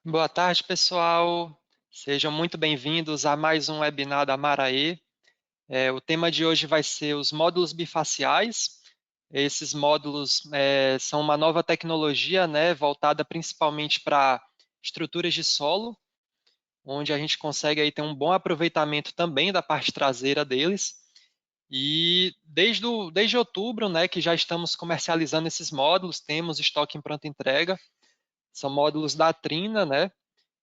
Boa tarde, pessoal. Sejam muito bem-vindos a mais um webinar da Maraê. O tema de hoje vai ser os módulos bifaciais. Esses módulos são uma nova tecnologia, né, voltada principalmente para estruturas de solo, onde a gente consegue aí ter um bom aproveitamento também da parte traseira deles. E desde outubro, né, que já estamos comercializando esses módulos, temos estoque em pronta entrega. São módulos da Trina, né?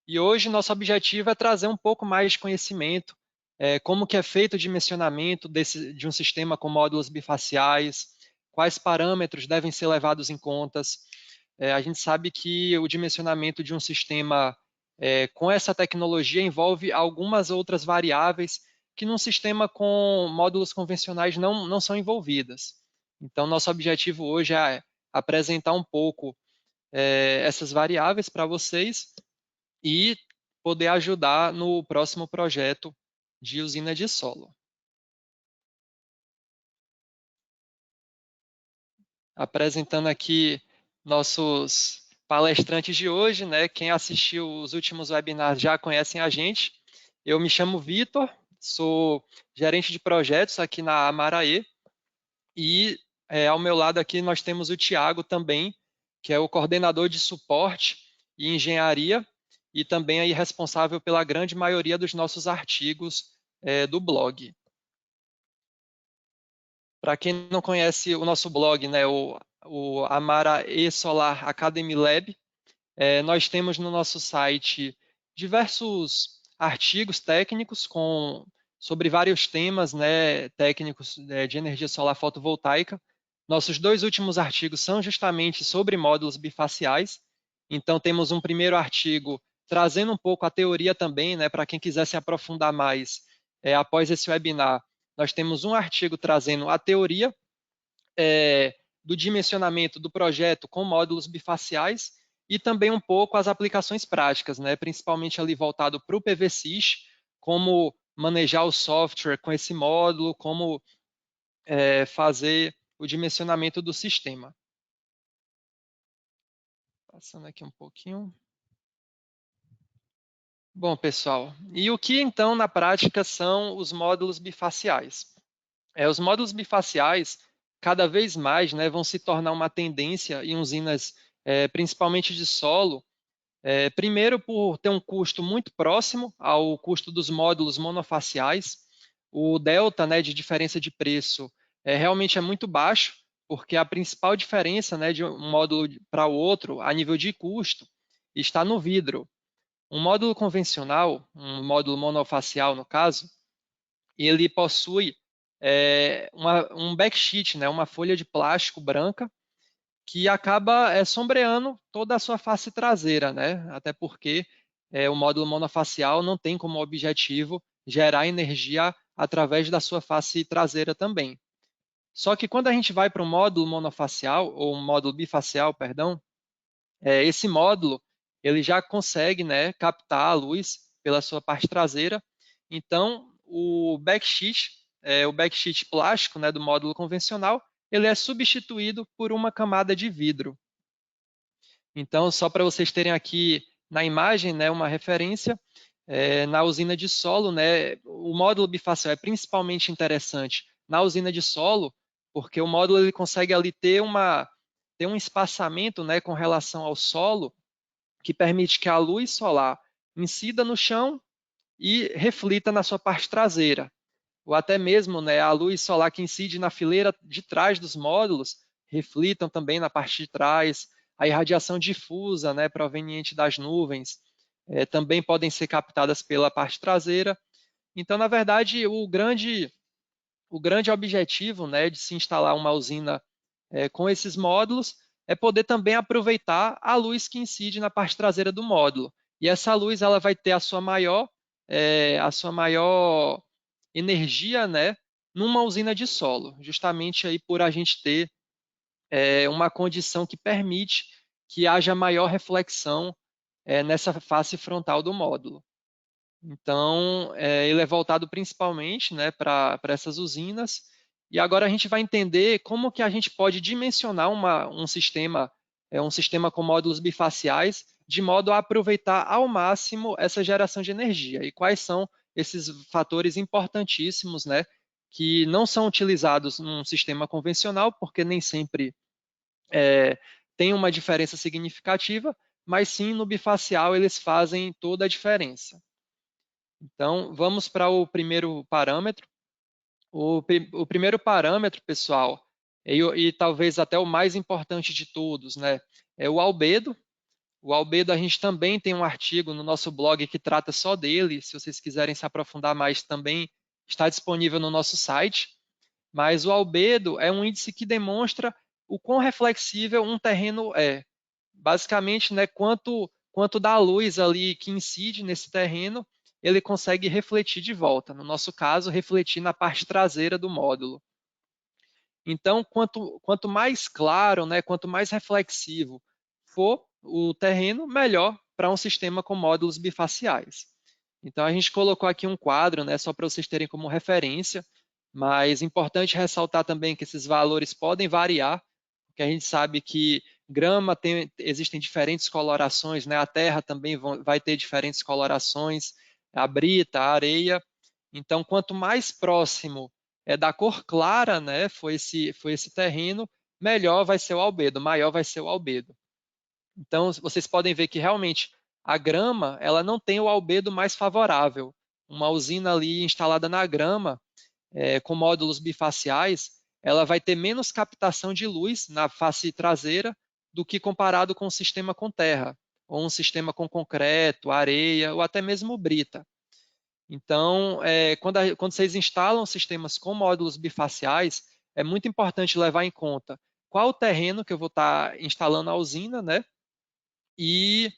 E hoje nosso objetivo é trazer um pouco mais de conhecimento, como que é feito o dimensionamento de um sistema com módulos bifaciais, quais parâmetros devem ser levados em contas. A gente sabe que o dimensionamento de um sistema com essa tecnologia envolve algumas outras variáveis que num sistema com módulos convencionais não são envolvidas. Então, nosso objetivo hoje é apresentar um pouco essas variáveis para vocês e poder ajudar no próximo projeto de usina de solo. Apresentando aqui nossos palestrantes de hoje, né? Quem assistiu os últimos webinars já conhecem a gente. Eu me chamo Vitor, sou gerente de projetos aqui na Amaraê e ao meu lado aqui nós temos o Tiago também, que é o coordenador de suporte e engenharia e também aí responsável pela grande maioria dos nossos artigos do blog. Para quem não conhece o nosso blog, né, o Amara E Solar Academy Lab, nós temos no nosso site diversos artigos técnicos sobre vários temas, né, técnicos de energia solar fotovoltaica. Nossos dois últimos artigos são justamente sobre módulos bifaciais. Então, temos um primeiro artigo trazendo um pouco a teoria também, né, para quem quiser se aprofundar mais após esse webinar. Nós temos um artigo trazendo a teoria do dimensionamento do projeto com módulos bifaciais e também um pouco as aplicações práticas, né, principalmente ali voltado para o PVSys, como manejar o software com esse módulo, como fazer o dimensionamento do sistema. Passando aqui um pouquinho. Bom, pessoal, e o que então na prática são os módulos bifaciais? Os módulos bifaciais, cada vez mais, né, vão se tornar uma tendência em usinas, principalmente de solo, primeiro por ter um custo muito próximo ao custo dos módulos monofaciais. O delta, né, de diferença de preço realmente é muito baixo, porque a principal diferença, né, de um módulo para o outro, a nível de custo, está no vidro. Um módulo convencional, um módulo monofacial no caso, ele possui um backsheet, né, uma folha de plástico branca, que acaba sombreando toda a sua face traseira, né? Até porque o módulo monofacial não tem como objetivo gerar energia através da sua face traseira também. Só que quando a gente vai para um módulo monofacial, ou um módulo bifacial, perdão, esse módulo ele já consegue, né, captar a luz pela sua parte traseira. Então, o backsheet plástico, né, do módulo convencional, ele é substituído por uma camada de vidro. Então, só para vocês terem aqui na imagem, né, uma referência, na usina de solo, né, o módulo bifacial é principalmente interessante na usina de solo, porque o módulo ele consegue ali ter um espaçamento, né, com relação ao solo, que permite que a luz solar incida no chão e reflita na sua parte traseira. Ou até mesmo, né, a luz solar que incide na fileira de trás dos módulos reflitam também na parte de trás. A irradiação difusa, né, proveniente das nuvens, também podem ser captadas pela parte traseira. Então, na verdade, o grande objetivo, né, de se instalar uma usina com esses módulos é poder também aproveitar a luz que incide na parte traseira do módulo. E essa luz ela vai ter a sua maior energia, né, numa usina de solo, justamente aí por a gente ter uma condição que permite que haja maior reflexão nessa face frontal do módulo. Então, ele é voltado principalmente, né, para essas usinas. E agora a gente vai entender como que a gente pode dimensionar um sistema com módulos bifaciais de modo a aproveitar ao máximo essa geração de energia. E quais são esses fatores importantíssimos, né, que não são utilizados num sistema convencional, porque nem sempre tem uma diferença significativa, mas sim no bifacial eles fazem toda a diferença. Então, vamos para o primeiro parâmetro. O primeiro parâmetro, pessoal, e talvez até o mais importante de todos, né, é o albedo. O albedo, a gente também tem um artigo no nosso blog que trata só dele. Se vocês quiserem se aprofundar mais, também está disponível no nosso site. Mas o albedo é um índice que demonstra o quão reflexível um terreno é. Basicamente, né, quanto da luz ali que incide nesse terreno, ele consegue refletir de volta. No nosso caso, refletir na parte traseira do módulo. Então, quanto mais claro, né, quanto mais reflexivo for o terreno, melhor para um sistema com módulos bifaciais. Então, a gente colocou aqui um quadro, né, só para vocês terem como referência, mas é importante ressaltar também que esses valores podem variar, porque a gente sabe que grama existem diferentes colorações, né, a terra também vai ter diferentes colorações, a brita, a areia. Então, quanto mais próximo da cor clara, né, foi esse terreno, melhor vai ser o albedo, maior vai ser o albedo. Então, vocês podem ver que realmente a grama, ela não tem o albedo mais favorável. Uma usina ali instalada na grama, com módulos bifaciais, ela vai ter menos captação de luz na face traseira do que comparado com um sistema com terra, ou um sistema com concreto, areia, ou até mesmo brita. Então, quando vocês instalam sistemas com módulos bifaciais, é muito importante levar em conta qual o terreno que eu vou estar instalando a usina, né? E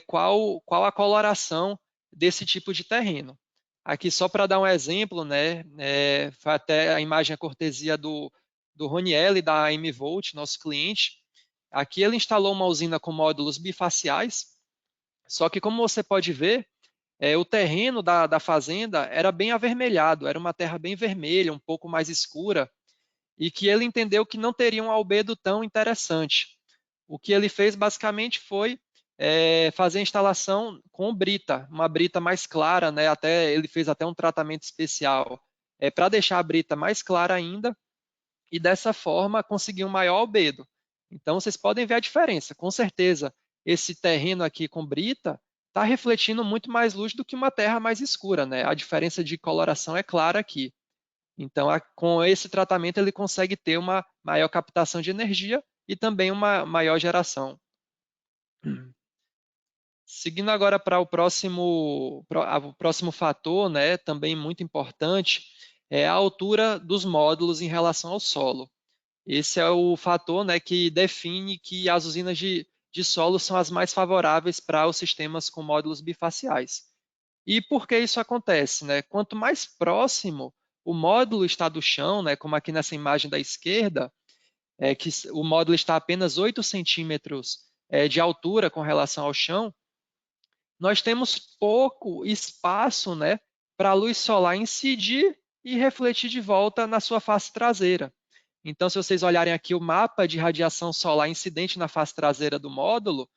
qual a coloração desse tipo de terreno. Aqui, só para dar um exemplo, né? Foi até a imagem a cortesia do Ronielli, da MVolt, nosso cliente. Aqui ele instalou uma usina com módulos bifaciais, só que como você pode ver, o terreno da fazenda era bem avermelhado, era uma terra bem vermelha, um pouco mais escura, e que ele entendeu que não teria um albedo tão interessante. O que ele fez basicamente foi fazer a instalação com brita, uma brita mais clara, né? Ele fez até um tratamento especial para deixar a brita mais clara ainda, e dessa forma conseguir um maior albedo. Então vocês podem ver a diferença. Com certeza, esse terreno aqui com brita está refletindo muito mais luz do que uma terra mais escura, né? A diferença de coloração é clara aqui. Então, com esse tratamento, ele consegue ter uma maior captação de energia e também uma maior geração. Seguindo agora para o próximo fator, né, também muito importante, é a altura dos módulos em relação ao solo. Esse é o fator, né, que define que as usinas de solo são as mais favoráveis para os sistemas com módulos bifaciais. E por que isso acontece, né? Quanto mais próximo o módulo está do chão, né, como aqui nessa imagem da esquerda, que o módulo está a apenas 8 centímetros de altura com relação ao chão, nós temos pouco espaço, né, para a luz solar incidir e refletir de volta na sua face traseira. Então, se vocês olharem aqui o mapa de radiação solar incidente na face traseira do módulo,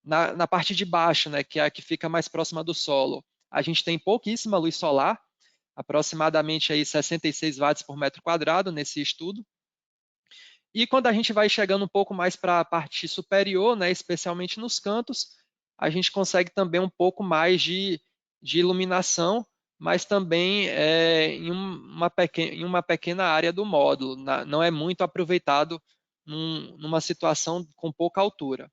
na parte de baixo, né, que é a que fica mais próxima do solo, a gente tem pouquíssima luz solar, aproximadamente aí 66 watts por metro quadrado nesse estudo. E quando a gente vai chegando um pouco mais para a parte superior, né, especialmente nos cantos, a gente consegue também um pouco mais de iluminação, mas também em uma pequena área do módulo. Não é muito aproveitado numa situação com pouca altura.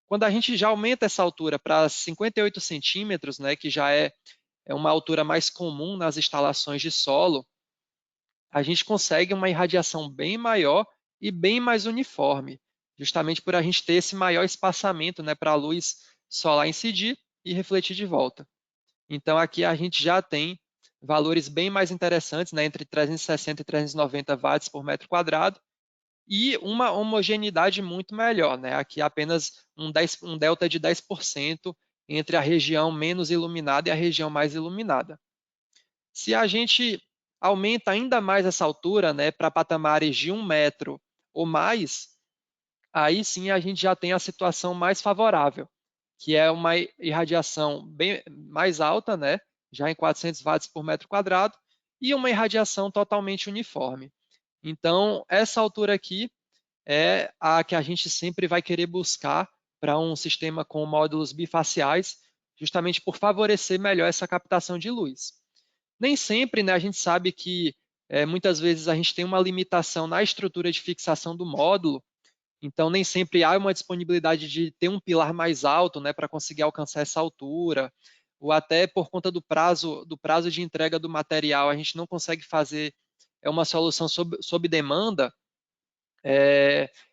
Quando a gente já aumenta essa altura para 58 centímetros, né, que já é uma altura mais comum nas instalações de solo, a gente consegue uma irradiação bem maior e bem mais uniforme, justamente por a gente ter esse maior espaçamento, né, para a luz solar incidir e refletir de volta. Então aqui a gente já tem valores bem mais interessantes, né, entre 360 e 390 watts por metro quadrado, e uma homogeneidade muito melhor, né? Aqui apenas um delta de 10% entre a região menos iluminada e a região mais iluminada. Se a gente aumenta ainda mais essa altura, né, para patamares de 1 metro ou mais, aí sim a gente já tem a situação mais favorável, que é uma irradiação bem mais alta, né, já em 400 watts por metro quadrado, e uma irradiação totalmente uniforme. Então, essa altura aqui é a que a gente sempre vai querer buscar para um sistema com módulos bifaciais, justamente por favorecer melhor essa captação de luz. Nem sempre, né, a gente sabe que muitas vezes a gente tem uma limitação na estrutura de fixação do módulo, então nem sempre há uma disponibilidade de ter um pilar mais alto, né, para conseguir alcançar essa altura, ou até por conta do prazo de entrega do material, a gente não consegue fazer uma solução sob demanda.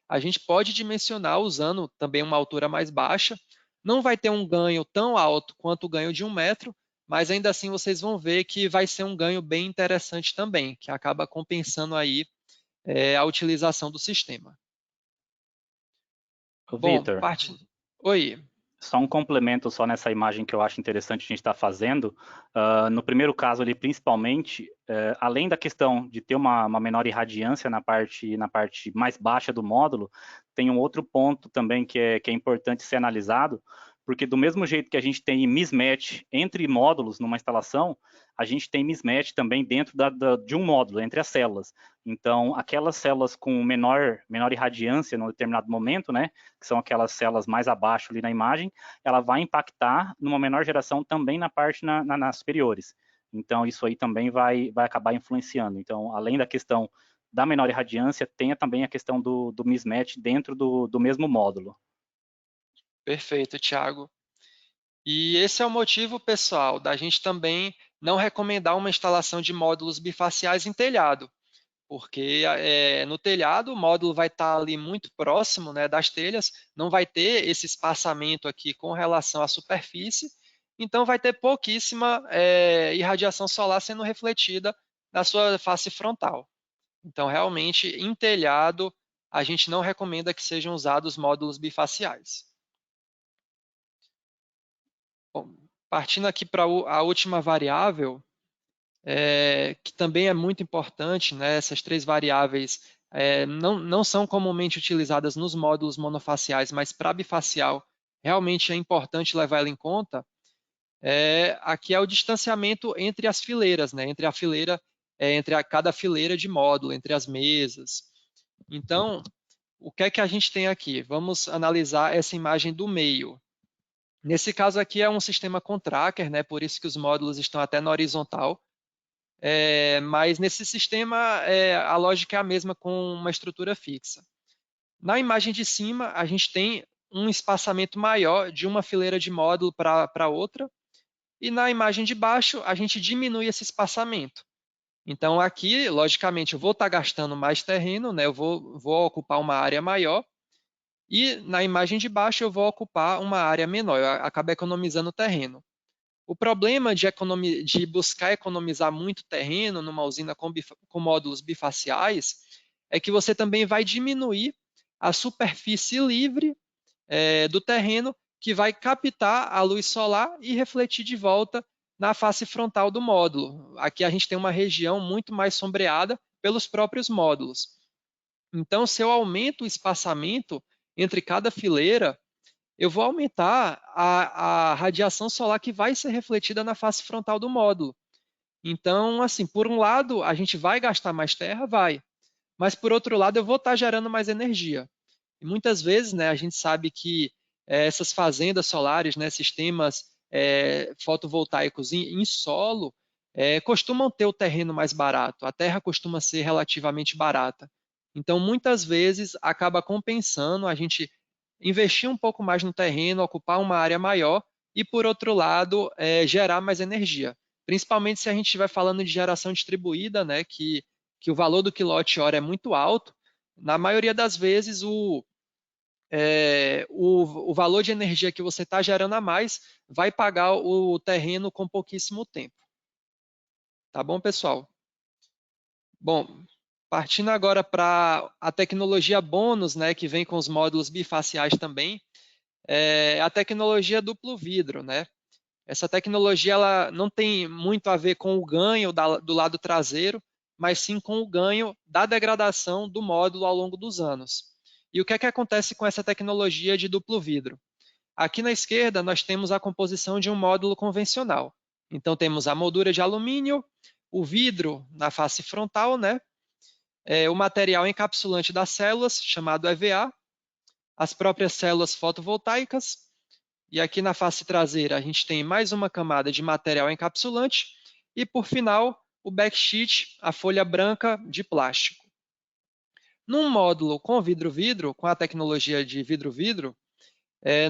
A gente pode dimensionar usando também uma altura mais baixa. Não vai ter um ganho tão alto quanto o ganho de 1 metro, mas ainda assim vocês vão ver que vai ser um ganho bem interessante também, que acaba compensando aí a utilização do sistema. Ô, Bom, Vitor, parte. Oi. só um complemento só nessa imagem que eu acho interessante a gente estar fazendo. No primeiro caso ali, principalmente, além da questão de ter uma menor irradiância na parte mais baixa do módulo, tem um outro ponto também que é importante ser analisado, porque do mesmo jeito que a gente tem mismatch entre módulos numa instalação, a gente tem mismatch também dentro de um módulo, entre as células. Então, aquelas células com menor irradiância num determinado momento, né, que são aquelas células mais abaixo ali na imagem, ela vai impactar numa menor geração também na parte nas superiores. Então, isso aí também vai acabar influenciando. Então, além da questão da menor irradiância, tem também a questão do mismatch dentro do mesmo módulo. Perfeito, Thiago. E esse é o motivo, pessoal, da gente também não recomendar uma instalação de módulos bifaciais em telhado, porque no telhado o módulo vai estar ali muito próximo, né, das telhas, não vai ter esse espaçamento aqui com relação à superfície, então vai ter pouquíssima irradiação solar sendo refletida na sua face frontal. Então, realmente, em telhado, a gente não recomenda que sejam usados módulos bifaciais. Bom, partindo aqui para a última variável, que também é muito importante, né? Essas três variáveis não são comumente utilizadas nos módulos monofaciais, mas para bifacial realmente é importante levar ela em conta. Aqui é o distanciamento entre as fileiras, né? Entre a fileira, cada fileira de módulo, entre as mesas. Então, o que é que a gente tem aqui? Vamos analisar essa imagem do meio. Nesse caso aqui é um sistema com tracker, né? Por isso que os módulos estão até na horizontal. Mas nesse sistema a lógica é a mesma com uma estrutura fixa. Na imagem de cima, a gente tem um espaçamento maior de uma fileira de módulo para outra, e na imagem de baixo, a gente diminui esse espaçamento. Então, aqui, logicamente, eu vou estar gastando mais terreno, né? Eu vou ocupar uma área maior, e na imagem de baixo, eu vou ocupar uma área menor, eu acabo economizando terreno. O problema de buscar economizar muito terreno numa usina com módulos bifaciais é que você também vai diminuir a superfície livre do terreno que vai captar a luz solar e refletir de volta na face frontal do módulo. Aqui a gente tem uma região muito mais sombreada pelos próprios módulos. Então, se eu aumento o espaçamento entre cada fileira, eu vou aumentar a radiação solar que vai ser refletida na face frontal do módulo. Então, assim, por um lado, a gente vai gastar mais terra? Vai. Mas, por outro lado, eu vou estar gerando mais energia. E muitas vezes, né, a gente sabe que essas fazendas solares, né, sistemas fotovoltaicos em solo, costumam ter o terreno mais barato. A terra costuma ser relativamente barata. Então, muitas vezes, acaba compensando a gente investir um pouco mais no terreno, ocupar uma área maior e, por outro lado, gerar mais energia. Principalmente se a gente estiver falando de geração distribuída, né, que o valor do quilowatt-hora é muito alto, na maioria das vezes o valor de energia que você está gerando a mais vai pagar o terreno com pouquíssimo tempo. Tá bom, pessoal? Bom, partindo agora para a tecnologia bônus, né, que vem com os módulos bifaciais também, é a tecnologia duplo vidro, né? Essa tecnologia ela não tem muito a ver com o ganho do lado traseiro, mas sim com o ganho da degradação do módulo ao longo dos anos. E o que é que acontece com essa tecnologia de duplo vidro? Aqui na esquerda, nós temos a composição de um módulo convencional. Então, temos a moldura de alumínio, o vidro na face frontal, né? O material encapsulante das células, chamado EVA, as próprias células fotovoltaicas, e aqui na face traseira a gente tem mais uma camada de material encapsulante, e por final, o backsheet, a folha branca de plástico. Num módulo com vidro-vidro, com a tecnologia de vidro-vidro,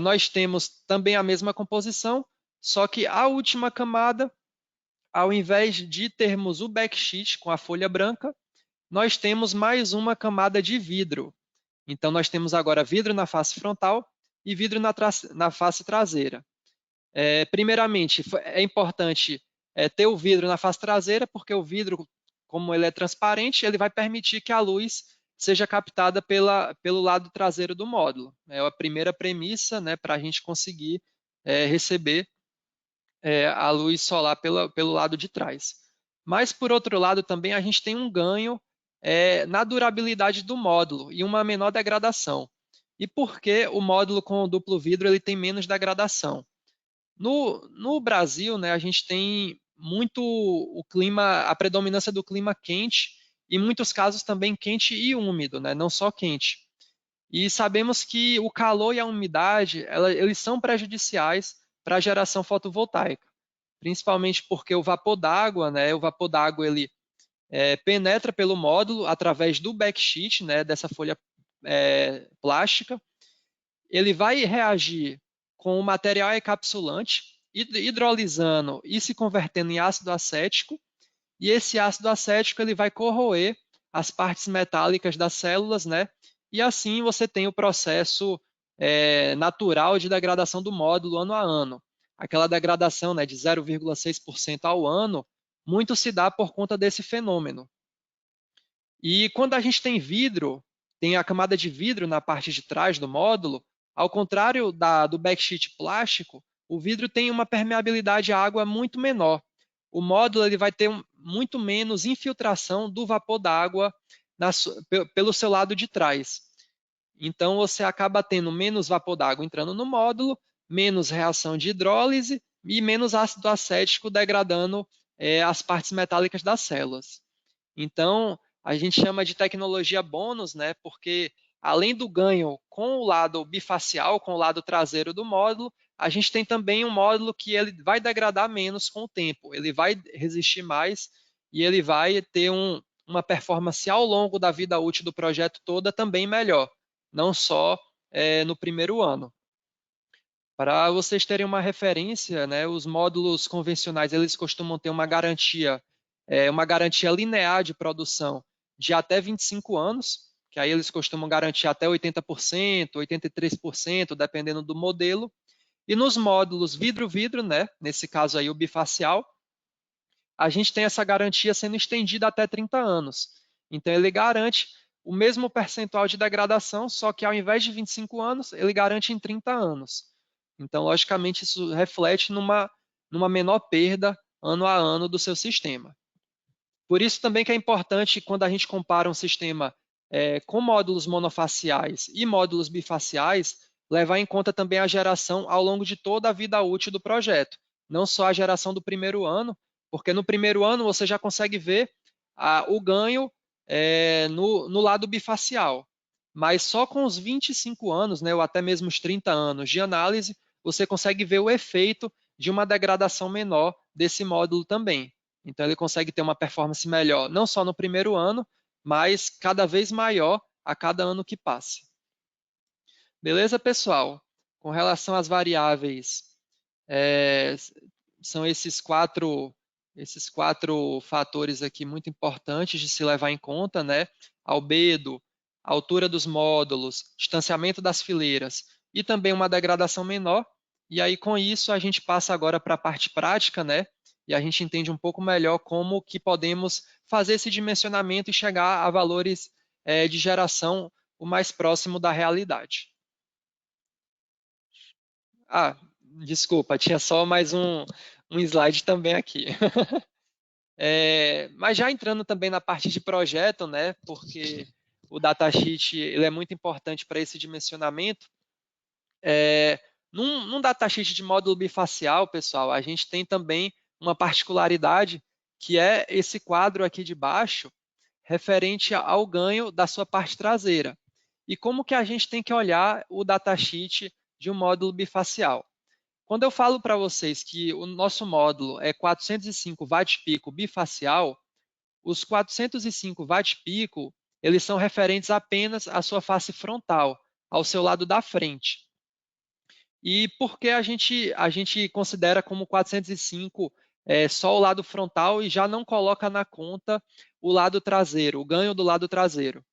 nós temos também a mesma composição, só que a última camada, ao invés de termos o backsheet com a folha branca, nós temos mais uma camada de vidro. Então, nós temos agora vidro na face frontal e vidro na face traseira. Primeiramente, é importante ter o vidro na face traseira, porque o vidro, como ele é transparente, ele vai permitir que a luz seja captada pelo lado traseiro do módulo. É a primeira premissa, né, para a gente conseguir receber a luz solar pelo lado de trás. Mas, por outro lado, também a gente tem um ganho na durabilidade do módulo e uma menor degradação. E por que o módulo com duplo vidro ele tem menos degradação? No Brasil, né, a gente tem muito o clima, a predominância do clima quente, e em muitos casos também quente e úmido, né, não só quente. E sabemos que o calor e a umidade, eles são prejudiciais para a geração fotovoltaica, principalmente porque o vapor d'água, né, ele penetra pelo módulo através do backsheet, né, dessa folha plástica. Ele vai reagir com o material encapsulante, hidrolisando e se convertendo em ácido acético, e esse ácido acético ele vai corroer as partes metálicas das células, né? E assim você tem o processo natural de degradação do módulo ano a ano. Aquela degradação, né, de 0,6% ao ano, muito se dá por conta desse fenômeno. E quando a gente tem vidro, tem a camada de vidro na parte de trás do módulo, ao contrário do backsheet plástico, o vidro tem uma permeabilidade à água muito menor. O módulo ele vai ter muito menos infiltração do vapor d'água pelo seu lado de trás. Então, você acaba tendo menos vapor d'água entrando no módulo, menos reação de hidrólise e menos ácido acético degradando as partes metálicas das células. Então, a gente chama de tecnologia bônus, né? Porque além do ganho com o lado bifacial, com o lado traseiro do módulo, a gente tem também um módulo que ele vai degradar menos com o tempo, ele vai resistir mais e ele vai ter uma performance ao longo da vida útil do projeto toda também melhor, não só no primeiro ano. Para vocês terem uma referência, né, os módulos convencionais eles costumam ter uma garantia linear de produção de até 25 anos, que aí eles costumam garantir até 80%, 83%, dependendo do modelo. E nos módulos vidro-vidro, né, nesse caso aí o bifacial, a gente tem essa garantia sendo estendida até 30 anos. Então ele garante o mesmo percentual de degradação, só que ao invés de 25 anos, ele garante em 30 anos. Então, logicamente, isso reflete numa menor perda ano a ano do seu sistema. Por isso também que é importante, quando a gente compara um sistema com módulos monofaciais e módulos bifaciais, levar em conta também a geração ao longo de toda a vida útil do projeto. Não só a geração do primeiro ano, porque no primeiro ano você já consegue ver o ganho no lado bifacial. Mas só com os 25 anos, né, ou até mesmo os 30 anos de análise, você consegue ver o efeito de uma degradação menor desse módulo também. Então, ele consegue ter uma performance melhor, não só no primeiro ano, mas cada vez maior a cada ano que passa. Beleza, pessoal? Com relação às variáveis, são esses quatro fatores aqui muito importantes de se levar em conta, né? Albedo, altura dos módulos, distanciamento das fileiras e também uma degradação menor. E aí, com isso, a gente passa agora para a parte prática, né? E a gente entende um pouco melhor como que podemos fazer esse dimensionamento e chegar a valores de geração o mais próximo da realidade. Ah, desculpa, tinha só mais um slide também aqui. Mas já entrando também na parte de projeto, né? Porque o datasheet ele é muito importante para esse dimensionamento. Num datasheet de módulo bifacial, pessoal, a gente tem também uma particularidade, que é esse quadro aqui de baixo, referente ao ganho da sua parte traseira. E como que a gente tem que olhar o datasheet de um módulo bifacial? Quando eu falo para vocês que o nosso módulo é 405 watt-pico bifacial, os 405 watt-pico, eles são referentes apenas à sua face frontal, ao seu lado da frente. E por que a gente considera como 405 só o lado frontal e já não coloca na conta o lado traseiro, o ganho do lado traseiro?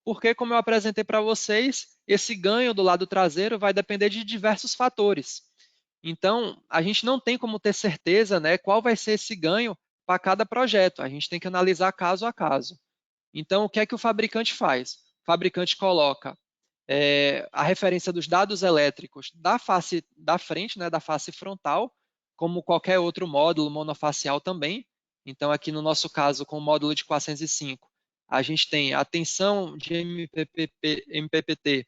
Porque, como eu apresentei para vocês, esse ganho do lado traseiro vai depender de diversos fatores. Então, a gente não tem como ter certeza, né, qual vai ser esse ganho para cada projeto. A gente tem que analisar caso a caso. Então, o que é que o fabricante faz? O fabricante coloca a referência dos dados elétricos da face da frente, né, da face frontal, como qualquer outro módulo monofacial também. Então, aqui no nosso caso, com o módulo de 405, a gente tem a tensão de MPPT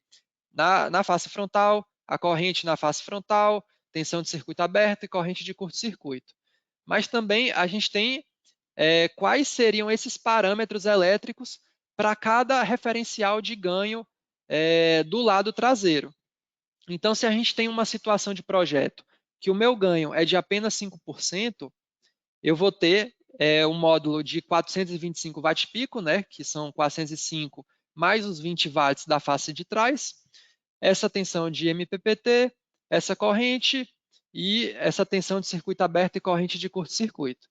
na face frontal, a corrente na face frontal, tensão de circuito aberto e corrente de curto-circuito. Mas também a gente tem quais seriam esses parâmetros elétricos para cada referencial de ganho do lado traseiro. Então, se a gente tem uma situação de projeto que o meu ganho é de apenas 5%, eu vou ter um módulo de 425 watt-pico, né, que são 405 mais os 20 watts da face de trás, essa tensão de MPPT, essa corrente e essa tensão de circuito aberto e corrente de curto-circuito.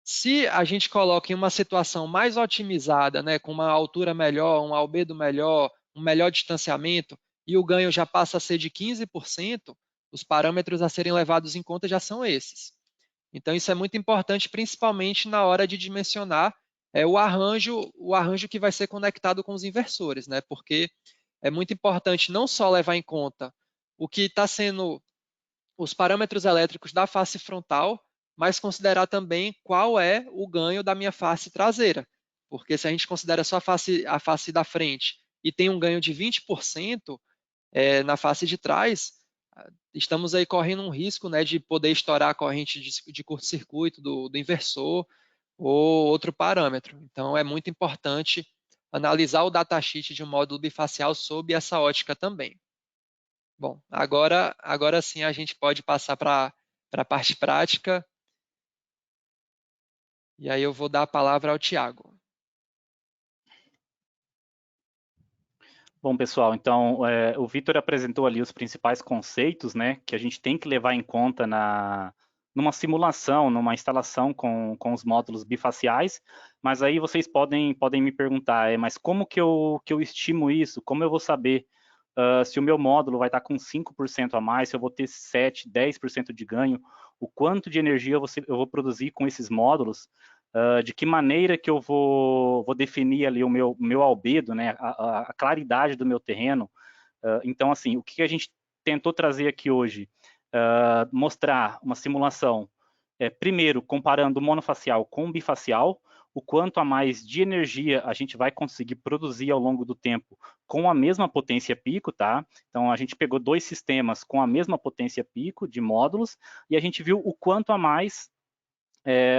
Se a gente coloca em uma situação mais otimizada, né, com uma altura melhor, um albedo melhor, um melhor distanciamento, e o ganho já passa a ser de 15%, os parâmetros a serem levados em conta já são esses. Então, isso é muito importante, principalmente na hora de dimensionar o arranjo que vai ser conectado com os inversores, né? Porque é muito importante não só levar em conta o que está sendo os parâmetros elétricos da face frontal, mas considerar também qual é o ganho da minha face traseira. Porque se a gente considera só a face da frente e tem um ganho de 20% na face de trás, estamos aí correndo um risco, né, de poder estourar a corrente de curto-circuito do inversor ou outro parâmetro. Então, é muito importante analisar o datasheet de um módulo bifacial sob essa ótica também. Bom, agora sim a gente pode passar para a parte prática. E aí eu vou dar a palavra ao Tiago. Bom, pessoal, então o Vitor apresentou ali os principais conceitos, né, que a gente tem que levar em conta numa simulação, numa instalação com os módulos bifaciais, mas aí vocês podem me perguntar, mas como que eu estimo isso? Como eu vou saber se o meu módulo vai estar com 5% a mais, se eu vou ter 7, 10% de ganho, o quanto de energia eu vou produzir com esses módulos, de que maneira que eu vou definir ali o meu albedo, né, a claridade do meu terreno. Então, assim, o que a gente tentou trazer aqui hoje? Mostrar uma simulação, primeiro, comparando o monofacial com o bifacial, o quanto a mais de energia a gente vai conseguir produzir ao longo do tempo com a mesma potência pico, tá? Então, a gente pegou dois sistemas com a mesma potência pico de módulos e a gente viu o quanto a mais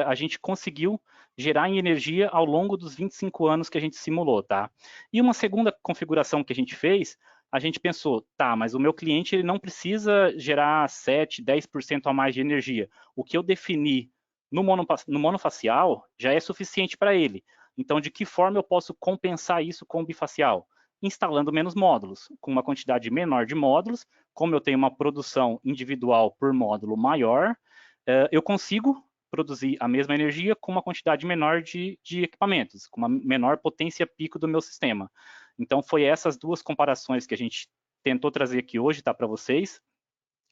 a gente conseguiu gerar em energia ao longo dos 25 anos que a gente simulou, tá? E uma segunda configuração que a gente fez, a gente pensou, tá, mas o meu cliente ele não precisa gerar 7, 10% a mais de energia. O que eu defini no monofacial já é suficiente para ele. Então, de que forma eu posso compensar isso com o bifacial? Instalando menos módulos, com uma quantidade menor de módulos, como eu tenho uma produção individual por módulo maior, eu consigo produzir a mesma energia com uma quantidade menor de equipamentos, com uma menor potência pico do meu sistema. Então, foi essas duas comparações que a gente tentou trazer aqui hoje, tá, para vocês.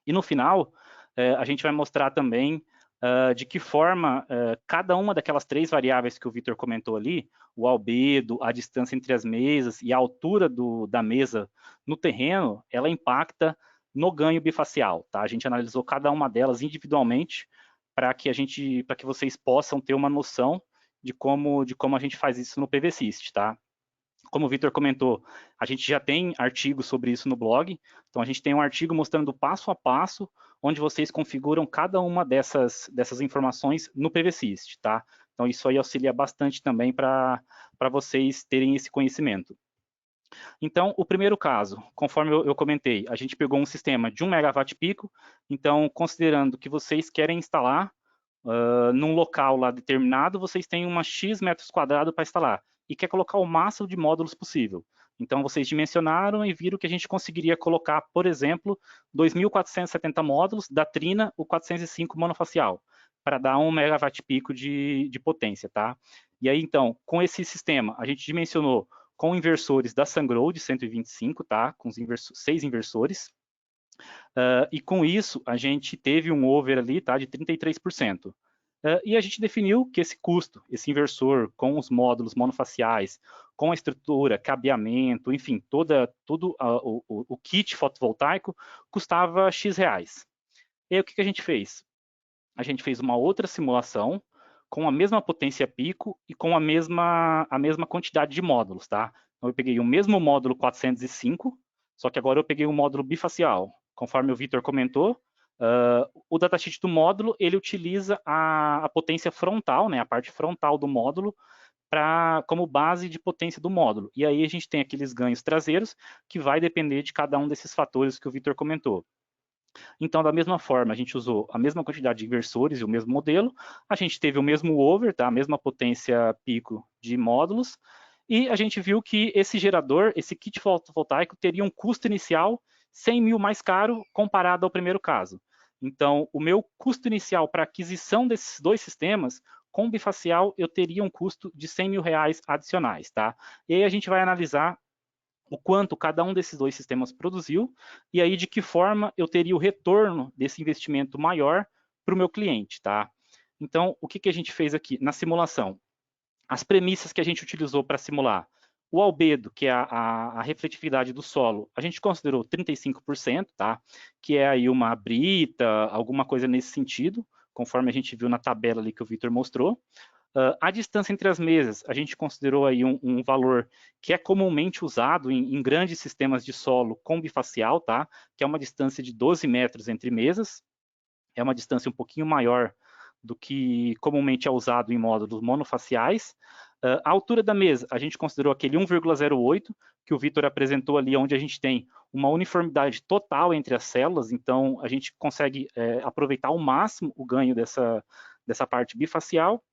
E no final, a gente vai mostrar também de que forma cada uma daquelas três variáveis que o Vitor comentou ali, o albedo, a distância entre as mesas e a altura da mesa no terreno, ela impacta no ganho bifacial, tá? A gente analisou cada uma delas individualmente para que vocês possam ter uma noção de como a gente faz isso no PVSys, tá? como o Vitor comentou, a gente já tem artigos sobre isso no blog. Então, a gente tem um artigo mostrando passo a passo onde vocês configuram cada uma dessas informações no PVSys, tá? Então, isso aí auxilia bastante também para vocês terem esse conhecimento. Então, o primeiro caso, conforme eu comentei, a gente pegou um sistema de 1 megawatt pico. Então, considerando que vocês querem instalar num local lá determinado, vocês têm uma X metros quadrados para instalar e quer colocar o máximo de módulos possível. Então, vocês dimensionaram e viram que a gente conseguiria colocar, por exemplo, 2.470 módulos da Trina, o 405 monofacial, para dar 1 megawatt pico de potência, tá? E aí, então, com esse sistema, a gente dimensionou com inversores da Sungrow de 125, tá? Com os 6 inversores. E com isso, a gente teve um over ali, tá? De 33%. E a gente definiu que esse custo, esse inversor com os módulos monofaciais, com a estrutura, cabeamento, enfim, todo o kit fotovoltaico custava X reais. E aí o que a gente fez? A gente fez uma outra simulação com a mesma potência pico e com a mesma quantidade de módulos, tá? Então eu peguei o mesmo módulo 405, só que agora eu peguei um módulo bifacial. Conforme o Vitor comentou, o datasheet do módulo, ele utiliza a potência frontal, né, a parte frontal do módulo, como base de potência do módulo. E aí a gente tem aqueles ganhos traseiros, que vai depender de cada um desses fatores que o Vitor comentou. Então, da mesma forma, a gente usou a mesma quantidade de inversores e o mesmo modelo, a gente teve o mesmo over, tá? A mesma potência pico de módulos, e a gente viu que esse gerador, esse kit fotovoltaico, teria um custo inicial 100 mil mais caro comparado ao primeiro caso. Então, o meu custo inicial para aquisição desses dois sistemas, com bifacial, eu teria um custo de 100 mil reais adicionais, tá? E aí a gente vai analisar o quanto cada um desses dois sistemas produziu, e aí de que forma eu teria o retorno desse investimento maior para o meu cliente, tá? Então, o que a gente fez aqui na simulação? As premissas que a gente utilizou para simular. O albedo, que é a refletividade do solo, a gente considerou 35%, tá? Que é aí uma brita, alguma coisa nesse sentido, conforme a gente viu na tabela ali que o Vitor mostrou. A distância entre as mesas, a gente considerou aí um valor que é comumente usado em grandes sistemas de solo com bifacial, tá? Que é uma distância de 12 metros entre mesas. É uma distância um pouquinho maior do que comumente é usado em módulos monofaciais. A altura da mesa, a gente considerou aquele 1,08 que o Vitor apresentou ali, onde a gente tem uma uniformidade total entre as células, então a gente consegue aproveitar ao máximo o ganho dessa parte bifacial.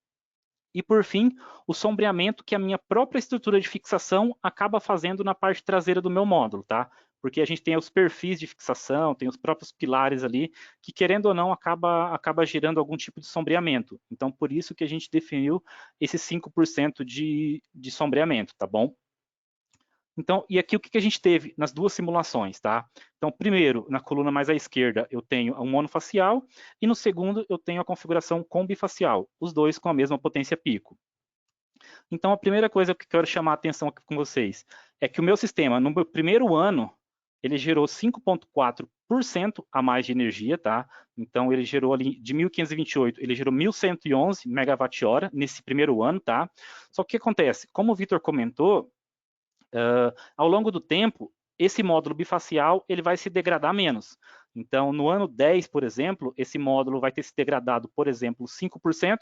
E, por fim, o sombreamento que a minha própria estrutura de fixação acaba fazendo na parte traseira do meu módulo, tá? Porque a gente tem os perfis de fixação, tem os próprios pilares ali, que, querendo ou não, acaba gerando algum tipo de sombreamento. Então, por isso que a gente definiu esse 5% de sombreamento, tá bom? Então, e aqui o que a gente teve nas duas simulações, tá? Então, primeiro, na coluna mais à esquerda, eu tenho um monofacial, e no segundo, eu tenho a configuração com bifacial, os dois com a mesma potência pico. Então, a primeira coisa que eu quero chamar a atenção aqui com vocês é que o meu sistema, no meu primeiro ano, ele gerou 5,4% a mais de energia, tá? Então, ele gerou ali, de 1.528, ele gerou 1.111 megawatt-hora nesse primeiro ano, tá? Só que o que acontece? Como o Vitor comentou, ao longo do tempo, esse módulo bifacial ele vai se degradar menos. Então, no ano 10, por exemplo, esse módulo vai ter se degradado, por exemplo, 5%,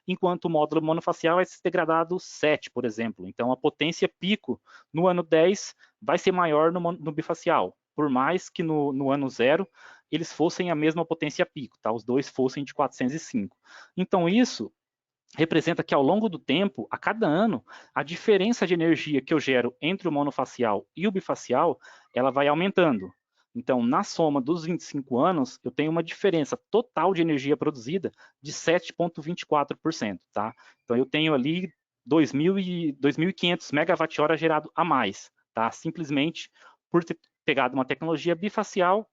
enquanto o módulo monofacial vai se degradado 7%, por exemplo. Então, a potência pico no ano 10 vai ser maior no bifacial, por mais que no ano 0 eles fossem a mesma potência pico, tá? Os dois fossem de 405. Então, isso representa que ao longo do tempo, a cada ano, a diferença de energia que eu gero entre o monofacial e o bifacial, ela vai aumentando. Então, na soma dos 25 anos, eu tenho uma diferença total de energia produzida de 7,24%, tá? Então, eu tenho ali 2.500 megawatt-hora gerado a mais, tá? Simplesmente por ter pegado uma tecnologia bifacial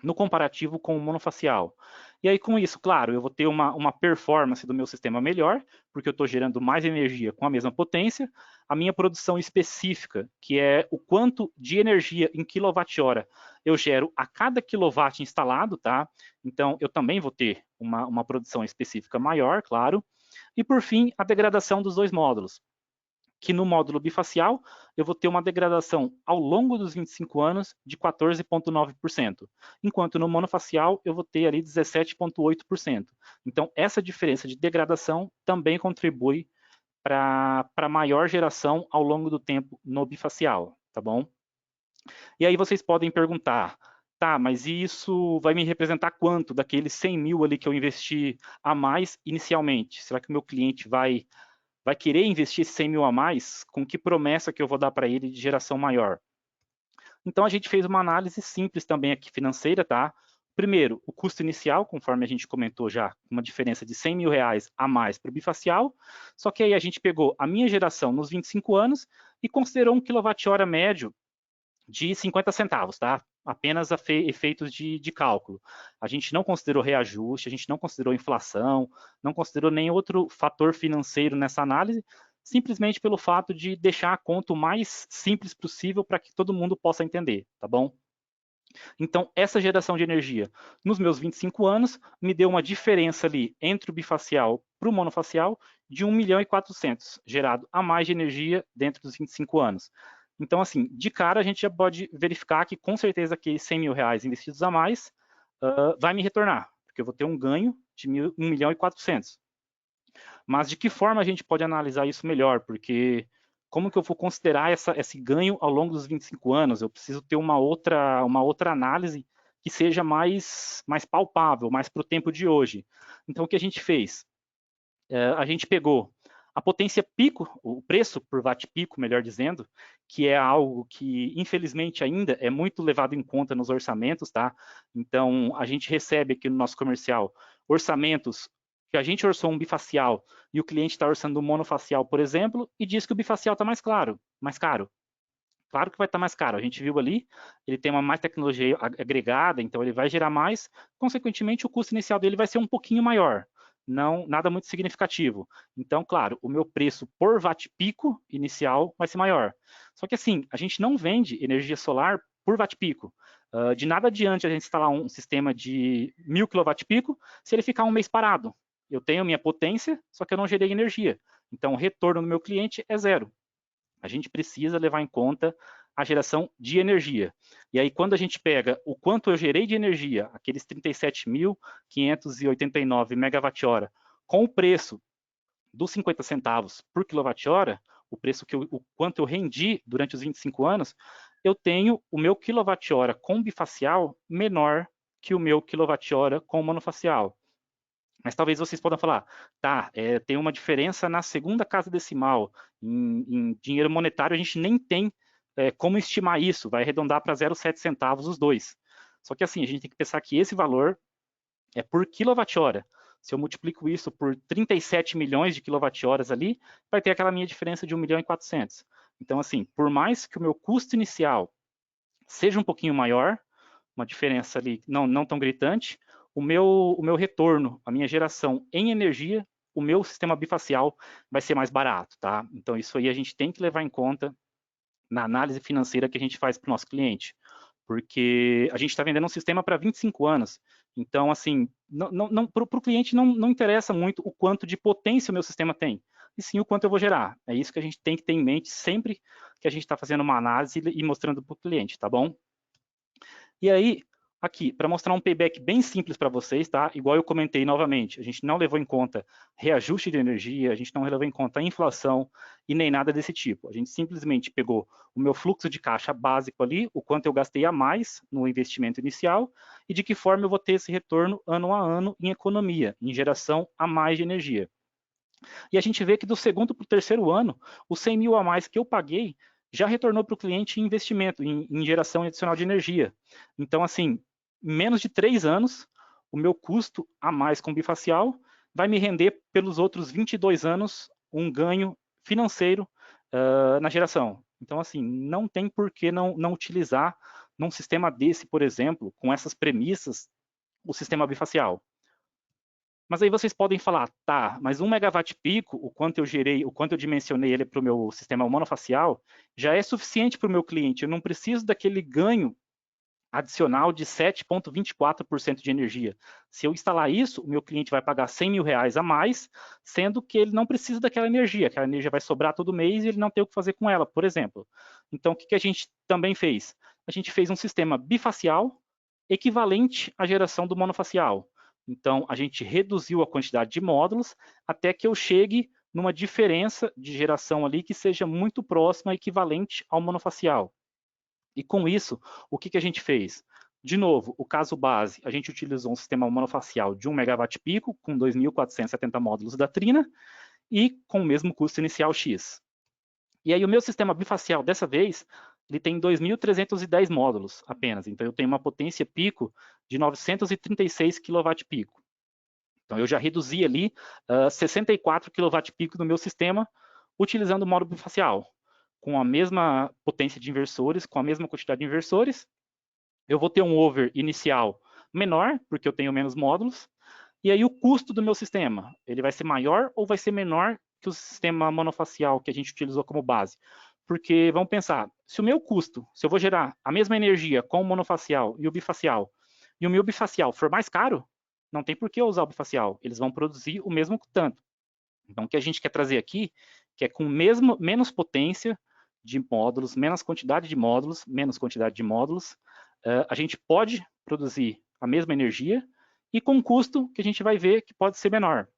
no comparativo com o monofacial. E aí, com isso, claro, eu vou ter uma performance do meu sistema melhor, porque eu estou gerando mais energia com a mesma potência. A minha produção específica, que é o quanto de energia em quilowatt-hora eu gero a cada quilowatt instalado, tá? Então, eu também vou ter uma produção específica maior, claro. E, por fim, a degradação dos dois módulos. que no módulo bifacial eu vou ter uma degradação ao longo dos 25 anos de 14,9%, enquanto no monofacial eu vou ter ali 17,8%. Então, essa diferença de degradação também contribui para maior geração ao longo do tempo no bifacial, tá bom? E aí vocês podem perguntar, tá, mas isso vai me representar quanto daqueles 100 mil ali que eu investi a mais inicialmente? Será que o meu cliente vai querer investir esses 100 mil a mais? Com que promessa que eu vou dar para ele de geração maior? Então, a gente fez uma análise simples também aqui financeira, tá? Primeiro, o custo inicial, conforme a gente comentou já, uma diferença de 100 mil reais a mais para o bifacial, só que aí a gente pegou a minha geração nos 25 anos e considerou um quilowatt-hora médio de 50 centavos, tá? Apenas efeitos de cálculo. A gente não considerou reajuste, a gente não considerou inflação, não considerou nenhum outro fator financeiro nessa análise, simplesmente pelo fato de deixar a conta o mais simples possível para que todo mundo possa entender, tá bom? Então, essa geração de energia, nos meus 25 anos, me deu uma diferença ali entre o bifacial para o monofacial de 1 milhão e 400, gerado a mais de energia dentro dos 25 anos. Então, assim, de cara a gente já pode verificar que com certeza aqueles 100 mil reais investidos a mais vai me retornar, porque eu vou ter um ganho de 1 milhão e 400. Mas de que forma a gente pode analisar isso melhor? Porque como que eu vou considerar esse ganho ao longo dos 25 anos? Eu preciso ter uma outra análise que seja mais palpável, mais para o tempo de hoje. Então, o que a gente fez? A gente pegou a potência pico, o preço por watt pico, melhor dizendo, que é algo que, infelizmente, ainda é muito levado em conta nos orçamentos, tá? Então, a gente recebe aqui no nosso comercial orçamentos que a gente orçou um bifacial e o cliente está orçando um monofacial, por exemplo, e diz que o bifacial está mais caro. Claro que vai estar mais caro. A gente viu ali, ele tem uma mais tecnologia agregada, então ele vai gerar mais, consequentemente o custo inicial dele vai ser um pouquinho maior. Não, nada muito significativo. Então, claro, o meu preço por watt pico inicial vai ser maior. Só que assim, a gente não vende energia solar por watt pico. De nada adianta a gente instalar um sistema de 1000 kW pico se ele ficar um mês parado. Eu tenho minha potência, só que eu não gerei energia. Então, o retorno do meu cliente é zero. A gente precisa levar em conta a geração de energia. E aí, quando a gente pega o quanto eu gerei de energia, aqueles 37.589 megawatt-hora, com o preço dos 50 centavos por quilowatt-hora, o preço o quanto eu rendi durante os 25 anos, eu tenho o meu quilowatt-hora com bifacial menor que o meu quilowatt-hora com monofacial. Mas talvez vocês possam falar, tá, tem uma diferença na segunda casa decimal. Em dinheiro monetário, a gente nem tem como estimar isso, vai arredondar para 0,7 centavos os dois. Só que assim, a gente tem que pensar que esse valor é por quilowatt-hora. Se eu multiplico isso por 37 milhões de quilowatt-horas ali, vai ter aquela minha diferença de 1 milhão e 400. Então, assim, por mais que o meu custo inicial seja um pouquinho maior, uma diferença ali não tão gritante, o meu retorno, a minha geração em energia, o meu sistema bifacial vai ser mais barato, tá? Então, isso aí a gente tem que levar em conta na análise financeira que a gente faz para o nosso cliente, porque a gente está vendendo um sistema para 25 anos. Então, assim, para o cliente não interessa muito o quanto de potência o meu sistema tem, e sim o quanto eu vou gerar. É isso que a gente tem que ter em mente sempre que a gente está fazendo uma análise e mostrando para o cliente, tá bom? E aí, aqui, para mostrar um payback bem simples para vocês, tá? Igual eu comentei novamente, a gente não levou em conta reajuste de energia, a gente não levou em conta inflação e nem nada desse tipo. A gente simplesmente pegou o meu fluxo de caixa básico ali, o quanto eu gastei a mais no investimento inicial e de que forma eu vou ter esse retorno ano a ano em economia, em geração a mais de energia. E a gente vê que do segundo para o terceiro ano, os 100 mil a mais que eu paguei já retornou para o cliente em investimento, em geração adicional de energia. Então, assim, em menos de 3 anos, o meu custo a mais com bifacial vai me render pelos outros 22 anos um ganho financeiro na geração. Então, assim, não tem por que não utilizar num sistema desse, por exemplo, com essas premissas, o sistema bifacial. Mas aí vocês podem falar, tá, mas 1 megawatt pico, o quanto eu gerei, o quanto eu dimensionei ele para o meu sistema monofacial, já é suficiente para o meu cliente. Eu não preciso daquele ganho adicional de 7,24% de energia. Se eu instalar isso, o meu cliente vai pagar R$100 mil a mais, sendo que ele não precisa daquela energia vai sobrar todo mês e ele não tem o que fazer com ela, por exemplo. Então, o que a gente também fez? A gente fez um sistema bifacial equivalente à geração do monofacial. Então, a gente reduziu a quantidade de módulos até que eu chegue numa diferença de geração ali que seja muito próxima, equivalente ao monofacial. E com isso, o que a gente fez? De novo, o caso base, a gente utilizou um sistema monofacial de 1 megawatt-pico com 2.470 módulos da Trina e com o mesmo custo inicial X. E aí o meu sistema bifacial, dessa vez, ele tem 2.310 módulos apenas. Então eu tenho uma potência pico de 936 kW-pico. Então eu já reduzi ali 64 kW-pico do meu sistema utilizando o módulo bifacial. Com a mesma potência de inversores, com a mesma quantidade de inversores, eu vou ter um over inicial menor, porque eu tenho menos módulos, e aí o custo do meu sistema, ele vai ser maior ou vai ser menor que o sistema monofacial que a gente utilizou como base? Porque, vamos pensar, se o meu custo, se eu vou gerar a mesma energia com o monofacial e o bifacial, e o meu bifacial for mais caro, não tem por que eu usar o bifacial, eles vão produzir o mesmo tanto. Então, o que a gente quer trazer aqui, que é com menos potência de módulos, menos quantidade de módulos, a gente pode produzir a mesma energia e com um custo que a gente vai ver que pode ser menor.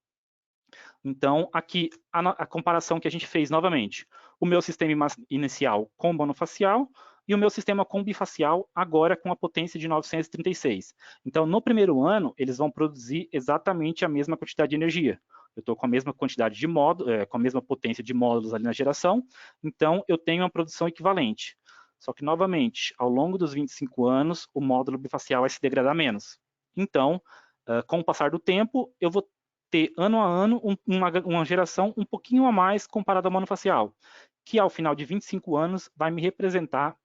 Então, aqui, a comparação que a gente fez novamente, o meu sistema inicial com monofacial e o meu sistema com bifacial, agora com a potência de 936. Então, no primeiro ano, eles vão produzir exatamente a mesma quantidade de energia. Eu estou com a mesma quantidade de módulos, com a mesma potência de módulos ali na geração, então eu tenho uma produção equivalente. Só que, novamente, ao longo dos 25 anos, o módulo bifacial vai se degradar menos. Então, com o passar do tempo, eu vou ter ano a ano uma geração um pouquinho a mais comparada ao monofacial, que ao final de 25 anos vai me representar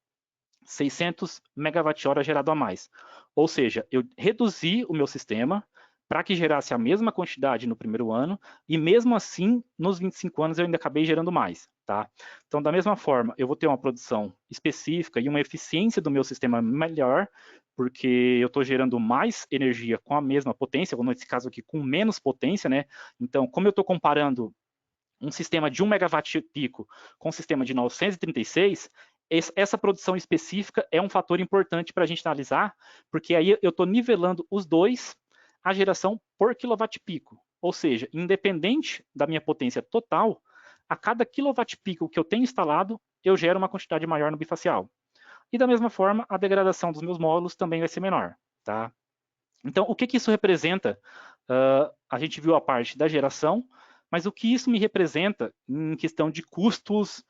600 megawatt-hora gerado a mais. Ou seja, eu reduzi o meu sistema para que gerasse a mesma quantidade no primeiro ano, e mesmo assim, nos 25 anos, eu ainda acabei gerando mais. Tá? Então, da mesma forma, eu vou ter uma produção específica e uma eficiência do meu sistema melhor, porque eu estou gerando mais energia com a mesma potência, ou nesse caso aqui, com menos potência, né? Então, como eu estou comparando um sistema de 1 megawatt-pico com um sistema de 936, essa produção específica é um fator importante para a gente analisar, porque aí eu estou nivelando os dois a geração por quilowatt-pico. Ou seja, independente da minha potência total, a cada quilowatt-pico que eu tenho instalado, eu gero uma quantidade maior no bifacial. E da mesma forma, a degradação dos meus módulos também vai ser menor. Tá? Então, o que isso representa? A gente viu a parte da geração, mas o que isso me representa em questão de custos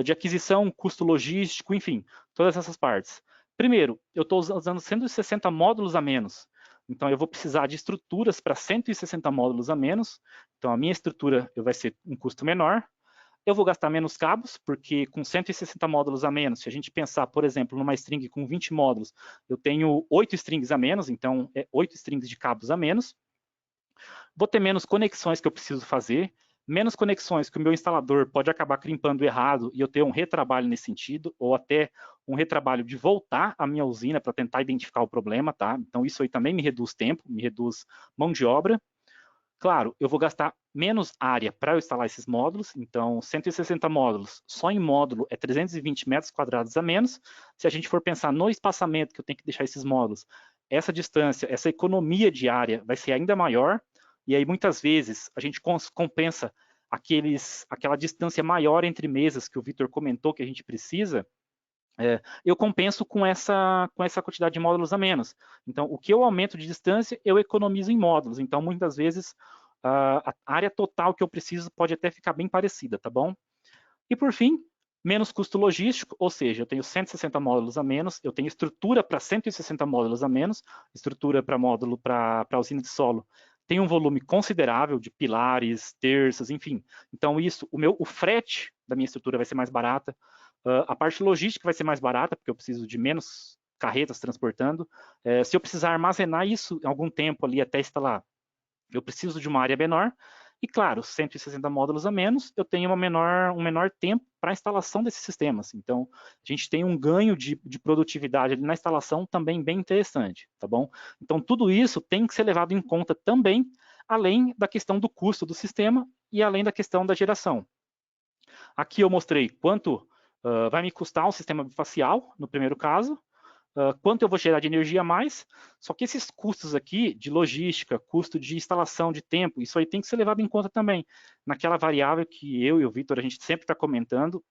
de aquisição, custo logístico, enfim, todas essas partes. Primeiro, eu estou usando 160 módulos a menos. Então, eu vou precisar de estruturas para 160 módulos a menos. Então, a minha estrutura vai ser um custo menor. Eu vou gastar menos cabos, porque com 160 módulos a menos, se a gente pensar, por exemplo, numa string com 20 módulos, eu tenho 8 strings a menos, então é 8 strings de cabos a menos. Vou ter menos conexões que eu preciso fazer, menos conexões que o meu instalador pode acabar crimpando errado e eu ter um retrabalho nesse sentido, ou até um retrabalho de voltar à minha usina para tentar identificar o problema, tá? Então isso aí também me reduz tempo, me reduz mão de obra. Claro, eu vou gastar menos área para eu instalar esses módulos, então 160 módulos, só em módulo é 320 metros quadrados a menos. Se a gente for pensar no espaçamento que eu tenho que deixar esses módulos, essa distância, essa economia de área vai ser ainda maior, e aí muitas vezes a gente compensa aquela distância maior entre mesas que o Vitor comentou que a gente precisa, eu compenso com essa quantidade de módulos a menos. Então, o que eu aumento de distância, eu economizo em módulos. Então, muitas vezes, a área total que eu preciso pode até ficar bem parecida, tá bom? E, por fim, menos custo logístico, ou seja, eu tenho 160 módulos a menos, eu tenho estrutura para 160 módulos a menos, estrutura para módulo para usina de solo, tem um volume considerável de pilares, terças, enfim. Então, o frete da minha estrutura vai ser mais barata, a parte logística vai ser mais barata, porque eu preciso de menos carretas transportando. Se eu precisar armazenar isso em algum tempo ali até instalar, eu preciso de uma área menor. E claro, 160 módulos a menos, eu tenho um menor tempo para a instalação desses sistemas. Então, a gente tem um ganho de produtividade ali na instalação também bem interessante, tá bom? Então, tudo isso tem que ser levado em conta também, além da questão do custo do sistema e além da questão da geração. Aqui eu mostrei quanto vai me custar um sistema bifacial, no primeiro caso, quanto eu vou gerar de energia a mais, só que esses custos aqui de logística, custo de instalação de tempo, isso aí tem que ser levado em conta também, naquela variável que eu e o Vitor, a gente sempre está comentando,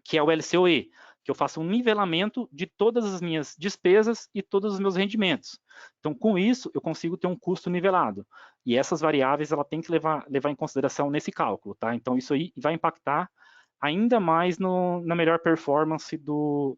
que é o LCOE, que eu faço um nivelamento de todas as minhas despesas e todos os meus rendimentos. Então, com isso, eu consigo ter um custo nivelado. E essas variáveis, ela tem que levar em consideração nesse cálculo, tá? Então, isso aí vai impactar ainda mais na melhor performance do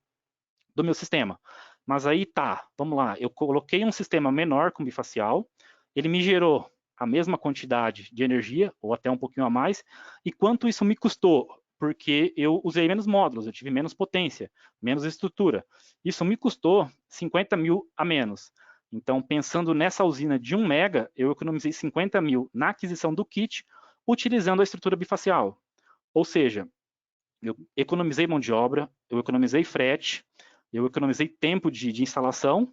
meu sistema. Mas aí tá, vamos lá, eu coloquei um sistema menor com bifacial, ele me gerou a mesma quantidade de energia, ou até um pouquinho a mais, e quanto isso me custou? Porque eu usei menos módulos, eu tive menos potência, menos estrutura. Isso me custou 50 mil a menos. Então, pensando nessa usina de 1 mega, eu economizei 50 mil na aquisição do kit, utilizando a estrutura bifacial. Ou seja, eu economizei mão de obra, eu economizei frete, eu economizei tempo de instalação,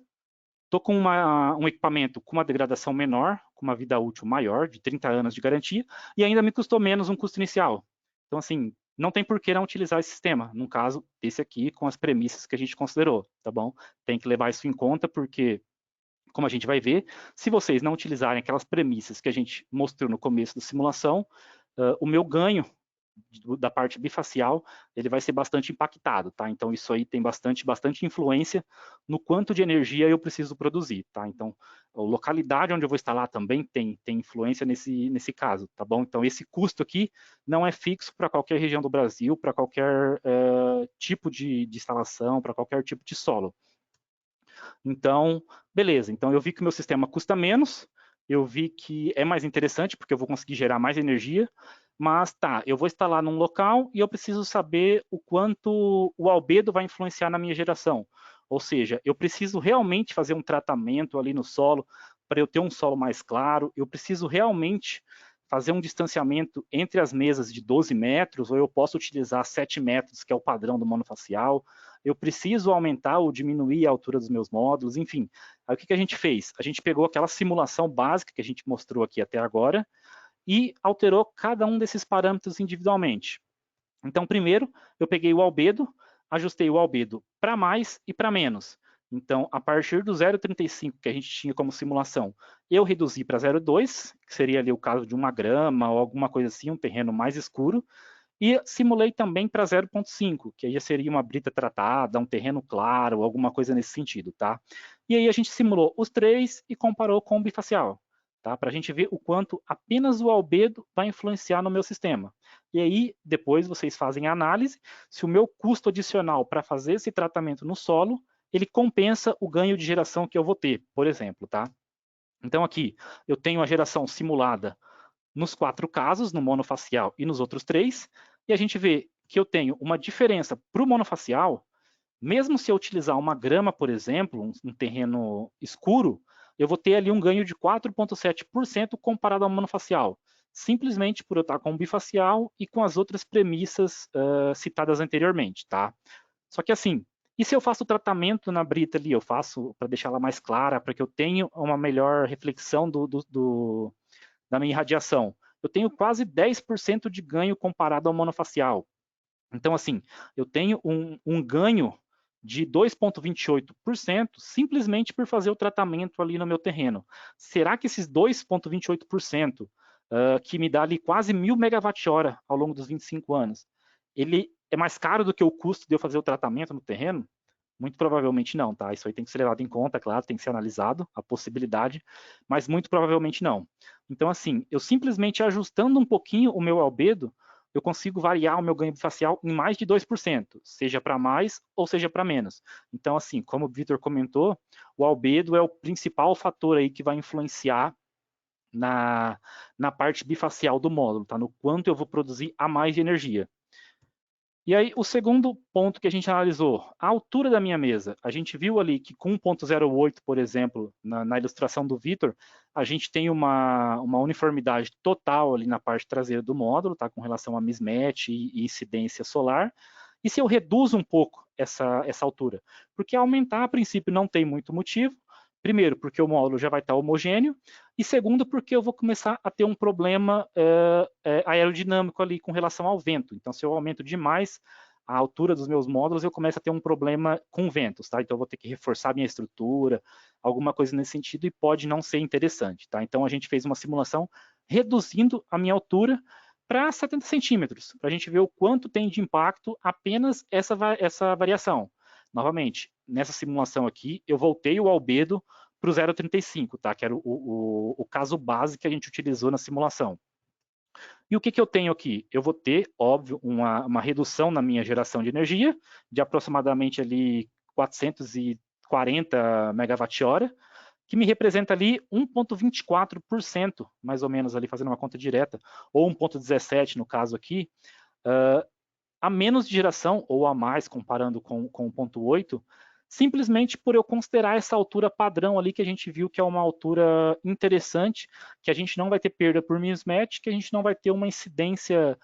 estou com um equipamento com uma degradação menor, com uma vida útil maior, de 30 anos de garantia, e ainda me custou menos um custo inicial. Então, assim, não tem por que não utilizar esse sistema, no caso, esse aqui, com as premissas que a gente considerou, tá bom? Tem que levar isso em conta, porque, como a gente vai ver, se vocês não utilizarem aquelas premissas que a gente mostrou no começo da simulação, o meu ganho da parte bifacial, ele vai ser bastante impactado, tá? Então, isso aí tem bastante influência no quanto de energia eu preciso produzir, tá? Então, a localidade onde eu vou instalar também tem influência nesse caso, tá bom? Então, esse custo aqui não é fixo para qualquer região do Brasil, para qualquer tipo de instalação, para qualquer tipo de solo. Então, beleza. Então, eu vi que o meu sistema custa menos, eu vi que é mais interessante, porque eu vou conseguir gerar mais energia, mas tá, eu vou instalar num local e eu preciso saber o quanto o albedo vai influenciar na minha geração. Ou seja, eu preciso realmente fazer um tratamento ali no solo para eu ter um solo mais claro, eu preciso realmente fazer um distanciamento entre as mesas de 12 metros, ou eu posso utilizar 7 metros, que é o padrão do monofacial, eu preciso aumentar ou diminuir a altura dos meus módulos, enfim. Aí o que a gente fez? A gente pegou aquela simulação básica que a gente mostrou aqui até agora e alterou cada um desses parâmetros individualmente. Então, primeiro, eu peguei o albedo, ajustei o albedo para mais e para menos. Então, a partir do 0,35 que a gente tinha como simulação, eu reduzi para 0,2, que seria ali o caso de 1 grama ou alguma coisa assim, um terreno mais escuro, e simulei também para 0,5, que aí já seria uma brita tratada, um terreno claro, alguma coisa nesse sentido, tá? E aí a gente simulou os três e comparou com o bifacial, tá? Para a gente ver o quanto apenas o albedo vai influenciar no meu sistema. E aí, depois vocês fazem a análise se o meu custo adicional para fazer esse tratamento no solo, ele compensa o ganho de geração que eu vou ter, por exemplo, tá? Então aqui, eu tenho a geração simulada nos 4 casos, no monofacial e nos outros 3, e a gente vê que eu tenho uma diferença para o monofacial, mesmo se eu utilizar 1 grama, por exemplo, um terreno escuro, eu vou ter ali um ganho de 4,7% comparado ao monofacial, simplesmente por eu estar com o bifacial e com as outras premissas citadas anteriormente, tá? Só que assim, e se eu faço o tratamento na brita ali, eu faço para deixar ela mais clara, para que eu tenha uma melhor reflexão da minha irradiação? Eu tenho quase 10% de ganho comparado ao monofacial. Então, assim, eu tenho um ganho de 2,28% simplesmente por fazer o tratamento ali no meu terreno. Será que esses 2,28%, que me dá ali quase 1.000 megawatt-hora ao longo dos 25 anos, ele é mais caro do que o custo de eu fazer o tratamento no terreno? Muito provavelmente não, tá? Isso aí tem que ser levado em conta, claro, tem que ser analisado a possibilidade, mas muito provavelmente não. Então, assim, eu simplesmente ajustando um pouquinho o meu albedo, eu consigo variar o meu ganho facial em mais de 2%, seja para mais ou seja para menos. Então, assim, como o Vitor comentou, o albedo é o principal fator aí que vai influenciar na parte bifacial do módulo, tá? No quanto eu vou produzir a mais de energia. E aí, o segundo ponto que a gente analisou, a altura da minha mesa. A gente viu ali que com 1.08, por exemplo, na ilustração do Vitor, a gente tem uma uniformidade total ali na parte traseira do módulo, tá? Com relação a mismatch e incidência solar. E se eu reduzo um pouco essa altura? Porque aumentar, a princípio, não tem muito motivo. Primeiro, porque o módulo já vai estar homogêneo, e segundo, porque eu vou começar a ter um problema aerodinâmico ali com relação ao vento. Então, se eu aumento demais a altura dos meus módulos, eu começo a ter um problema com ventos, tá? Então, eu vou ter que reforçar minha estrutura, alguma coisa nesse sentido, e pode não ser interessante, tá? Então, a gente fez uma simulação reduzindo a minha altura para 70 centímetros, para a gente ver o quanto tem de impacto apenas essa variação. Novamente, nessa simulação aqui, eu voltei o albedo para o 0,35, tá? Que era o caso base que a gente utilizou na simulação. E o que eu tenho aqui? Eu vou ter, óbvio, uma redução na minha geração de energia, de aproximadamente ali 440 megawatt-hora, que me representa ali 1,24%, mais ou menos ali, fazendo uma conta direta, ou 1,17 no caso aqui, a menos de geração, ou a mais, comparando com o 0,8, simplesmente por eu considerar essa altura padrão ali, que a gente viu que é uma altura interessante, que a gente não vai ter perda por mismatch, que a gente não vai ter uma incidência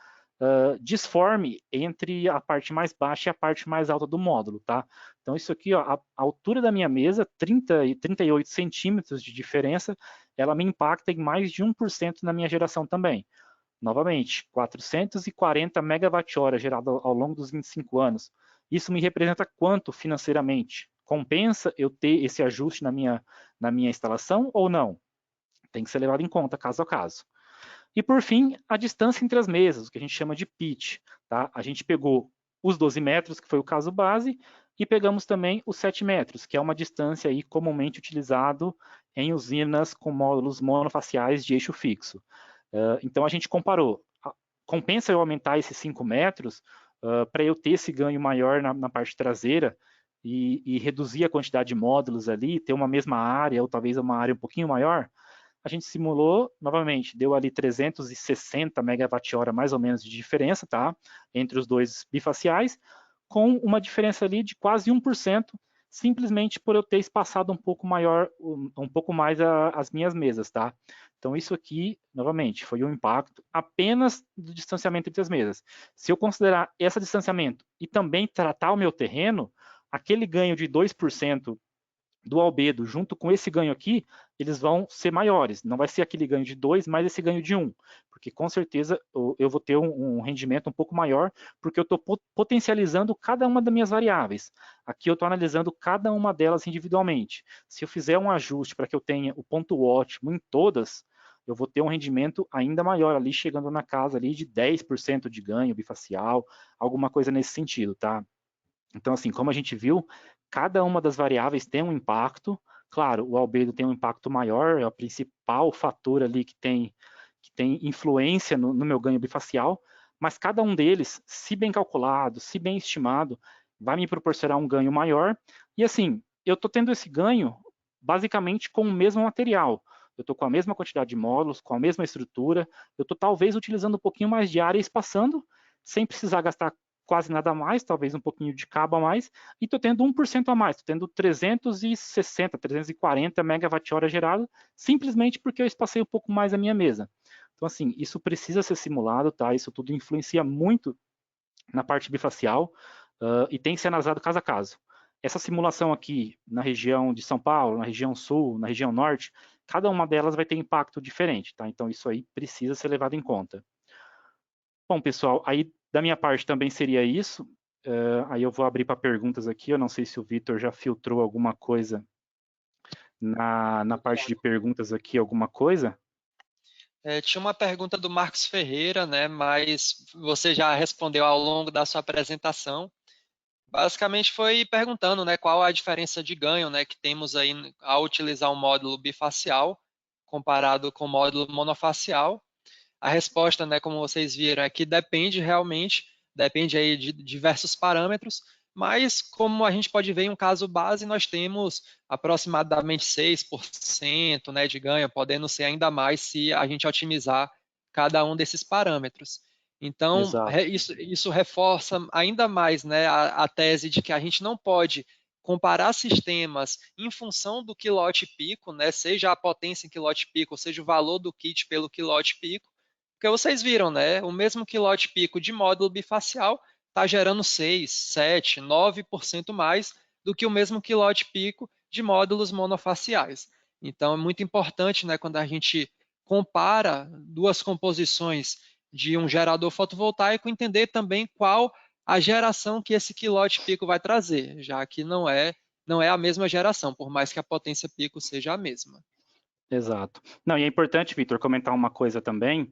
disforme entre a parte mais baixa e a parte mais alta do módulo, tá? Então isso aqui, ó, a altura da minha mesa, 30 e 38 centímetros de diferença, ela me impacta em mais de 1% na minha geração também. Novamente, 440 megawatt-hora gerado ao longo dos 25 anos. Isso me representa quanto financeiramente? Compensa eu ter esse ajuste na minha instalação ou não? Tem que ser levado em conta caso a caso. E por fim, a distância entre as mesas, o que a gente chama de pitch. Tá? A gente pegou os 12 metros, que foi o caso base, e pegamos também os 7 metros, que é uma distância aí comumente utilizado em usinas com módulos monofaciais de eixo fixo. Então a gente comparou, compensa eu aumentar esses 5 metros para eu ter esse ganho maior na parte traseira e reduzir a quantidade de módulos ali, ter uma mesma área ou talvez uma área um pouquinho maior? A gente simulou, novamente, deu ali 360 megawatt-hora mais ou menos de diferença, tá? Entre os dois bifaciais, com uma diferença ali de quase 1%, simplesmente por eu ter espaçado um pouco maior, um pouco mais as minhas mesas, tá? Então isso aqui, novamente, foi um impacto apenas do distanciamento entre as mesas. Se eu considerar esse distanciamento e também tratar o meu terreno, aquele ganho de 2% do albedo junto com esse ganho aqui, eles vão ser maiores. Não vai ser aquele ganho de 2, mas esse ganho de 1. Porque com certeza eu vou ter um rendimento um pouco maior, porque eu estou potencializando cada uma das minhas variáveis. Aqui eu estou analisando cada uma delas individualmente. Se eu fizer um ajuste para que eu tenha o ponto ótimo em todas, eu vou ter um rendimento ainda maior ali, chegando na casa ali de 10% de ganho bifacial, alguma coisa nesse sentido, tá? Então, assim, como a gente viu, cada uma das variáveis tem um impacto. Claro, o albedo tem um impacto maior, é o principal fator ali que tem influência no meu ganho bifacial, mas cada um deles, se bem calculado, se bem estimado, vai me proporcionar um ganho maior. E assim, eu estou tendo esse ganho basicamente com o mesmo material. Eu estou com a mesma quantidade de módulos, com a mesma estrutura, eu estou talvez utilizando um pouquinho mais de área espaçando, sem precisar gastar quase nada a mais, talvez um pouquinho de cabo a mais, e estou tendo 1% a mais, estou tendo 360, 340 megawatt-hora gerado, simplesmente porque eu espacei um pouco mais a minha mesa. Então, assim, isso precisa ser simulado, tá? Isso tudo influencia muito na parte bifacial e tem que ser analisado caso a caso. Essa simulação aqui, na região de São Paulo, na região sul, na região norte, cada uma delas vai ter impacto diferente, tá? Então, isso aí precisa ser levado em conta. Bom, pessoal, aí da minha parte também seria isso. Aí eu vou abrir para perguntas aqui. Eu não sei se o Vitor já filtrou alguma coisa na parte de perguntas aqui, alguma coisa. Tinha uma pergunta do Marcos Ferreira, né? Mas você já respondeu ao longo da sua apresentação. Basicamente foi perguntando, né, qual a diferença de ganho, né, que temos aí ao utilizar um módulo bifacial comparado com o módulo monofacial. A resposta, né, como vocês viram, é que depende realmente, depende aí de diversos parâmetros, mas como a gente pode ver em um caso base, nós temos aproximadamente 6%, né, de ganho, podendo ser ainda mais se a gente otimizar cada um desses parâmetros. Então, Exato. isso reforça ainda mais, né, a tese de que a gente não pode comparar sistemas em função do quilowatt-pico, né, seja a potência em quilowatt-pico, seja o valor do kit pelo quilowatt-pico, porque vocês viram, né, o mesmo quilowatt-pico de módulo bifacial está gerando 6, 7, 9% mais do que o mesmo quilowatt-pico de módulos monofaciais. Então, é muito importante, né, quando a gente compara duas composições de um gerador fotovoltaico, entender também qual a geração que esse quilowatt-pico vai trazer, já que não é a mesma geração, por mais que a potência pico seja a mesma. Exato. Não, e é importante, Vitor, comentar uma coisa também,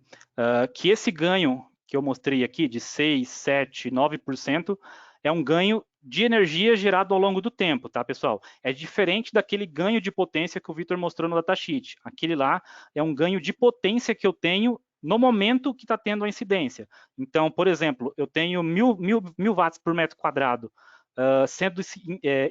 que esse ganho que eu mostrei aqui de 6, 7, 9% é um ganho de energia gerado ao longo do tempo, tá, pessoal? É diferente daquele ganho de potência que o Vitor mostrou no datasheet. Aquele lá é um ganho de potência que eu tenho no momento que está tendo a incidência. Então, por exemplo, eu tenho 1.000 watts por metro quadrado sendo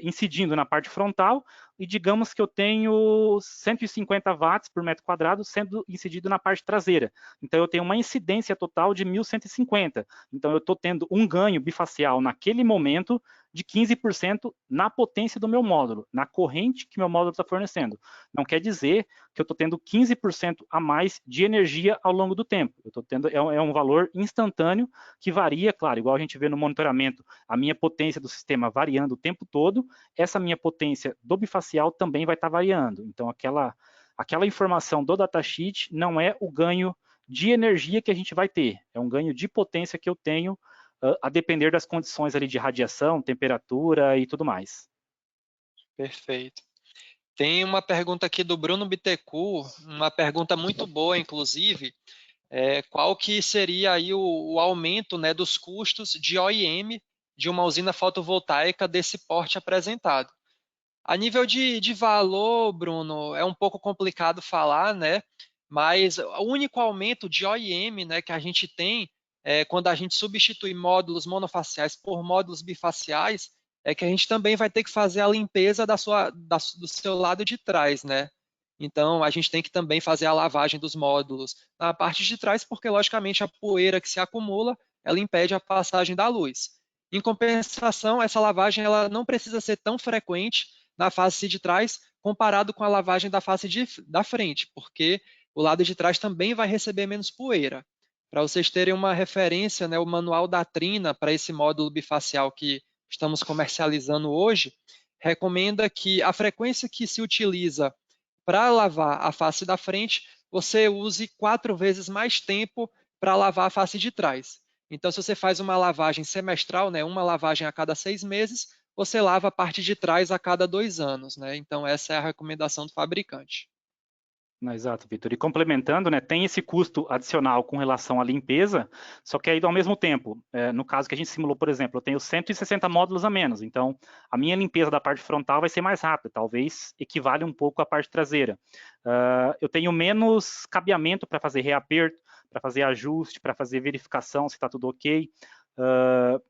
incidindo na parte frontal, e digamos que eu tenho 150 watts por metro quadrado sendo incidido na parte traseira. Então, eu tenho uma incidência total de 1.150. Então, eu estou tendo um ganho bifacial naquele momento de 15% na potência do meu módulo, na corrente que meu módulo está fornecendo. Não quer dizer que eu estou tendo 15% a mais de energia ao longo do tempo. Eu estou tendo, é um valor instantâneo que varia, claro, igual a gente vê no monitoramento, a minha potência do sistema variando o tempo todo, essa minha potência do bifacial também vai estar variando. Então, aquela informação do datasheet não é o ganho de energia que a gente vai ter, é um ganho de potência que eu tenho a depender das condições ali de radiação, temperatura e tudo mais. Perfeito. Tem uma pergunta aqui do Bruno Bittencourt, uma pergunta muito boa, inclusive, qual que seria aí o aumento, né, dos custos de OIM de uma usina fotovoltaica desse porte apresentado? A nível de valor, Bruno, é um pouco complicado falar, né? Mas o único aumento de OIM, né, que a gente tem quando a gente substitui módulos monofaciais por módulos bifaciais, é que a gente também vai ter que fazer a limpeza do seu lado de trás, né? Então, a gente tem que também fazer a lavagem dos módulos na parte de trás, porque, logicamente, a poeira que se acumula, ela impede a passagem da luz. Em compensação, essa lavagem ela não precisa ser tão frequente na face de trás, comparado com a lavagem da face da frente, porque o lado de trás também vai receber menos poeira. Para vocês terem uma referência, né, o manual da Trina para esse módulo bifacial que estamos comercializando hoje, recomenda que a frequência que se utiliza para lavar a face da frente, você use 4 vezes mais tempo para lavar a face de trás. Então, se você faz uma lavagem semestral, né, uma lavagem a cada 6 meses, você lava a parte de trás a cada 2 anos, né? Então, essa é a recomendação do fabricante. Exato, Vitor. E complementando, né, tem esse custo adicional com relação à limpeza, só que aí ao mesmo tempo, no caso que a gente simulou, por exemplo, eu tenho 160 módulos a menos, então a minha limpeza da parte frontal vai ser mais rápida, talvez equivale um pouco à parte traseira. Eu tenho menos cabeamento para fazer reaperto, para fazer ajuste, para fazer verificação se está tudo ok.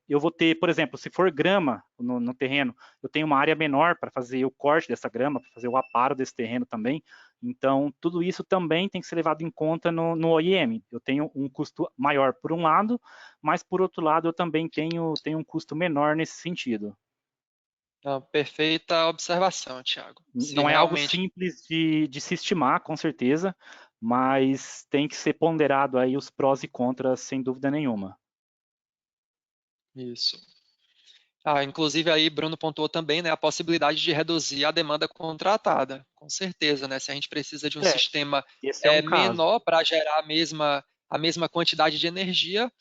Eu vou ter, por exemplo, se for grama no terreno, eu tenho uma área menor para fazer o corte dessa grama, para fazer o aparo desse terreno também. Então, tudo isso também tem que ser levado em conta no OIM. Eu tenho um custo maior por um lado, mas por outro lado eu também tenho um custo menor nesse sentido. Então, perfeita observação, Thiago. Se Não é algo realmente simples de se estimar, com certeza, mas tem que ser ponderado aí os prós e contras, sem dúvida nenhuma. isso. Inclusive aí Bruno pontuou também, né, a possibilidade de reduzir a demanda contratada, com certeza, né? Se a gente precisa de um sistema Esse é um caso. menor para gerar a mesma quantidade de energia,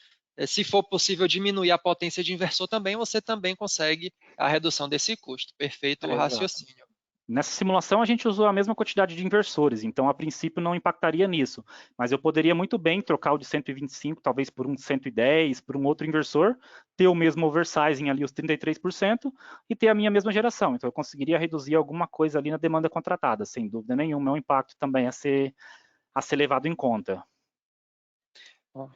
se for possível diminuir a potência de inversor também, você também consegue a redução desse custo. Perfeito o Exato. raciocínio. Nessa simulação, a gente usou a mesma quantidade de inversores, então, a princípio, não impactaria nisso. Mas eu poderia muito bem trocar o de 125, talvez por um 110, por um outro inversor, ter o mesmo oversizing ali, os 33%, e ter a minha mesma geração. Então, eu conseguiria reduzir alguma coisa ali na demanda contratada, sem dúvida nenhuma. É um impacto também a ser levado em conta. Bom,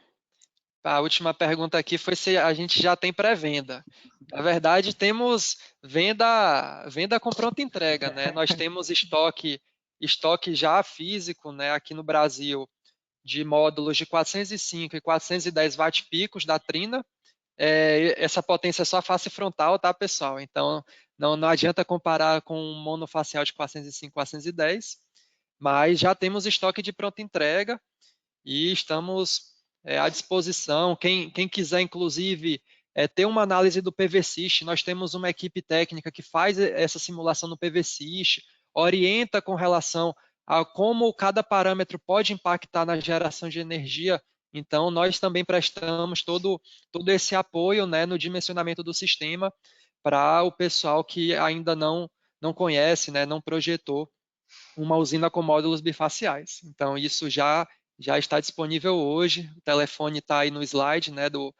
a última pergunta aqui foi se a gente já tem pré-venda. Na verdade, temos venda com pronta entrega, né? Nós temos estoque já físico, né, aqui no Brasil de módulos de 405 e 410 watt-picos da Trina. Essa potência é só a face frontal, tá, pessoal? Então, não adianta comparar com um monofacial de 405 e 410, mas já temos estoque de pronta entrega e estamos à disposição. Quem quiser, inclusive, ter uma análise do PVSys, nós temos uma equipe técnica que faz essa simulação no PVSys, orienta com relação a como cada parâmetro pode impactar na geração de energia. Então, nós também prestamos todo esse apoio, né, no dimensionamento do sistema para o pessoal que ainda não conhece, né, não projetou uma usina com módulos bifaciais. Então, isso já está disponível hoje. O telefone está aí no slide, né, do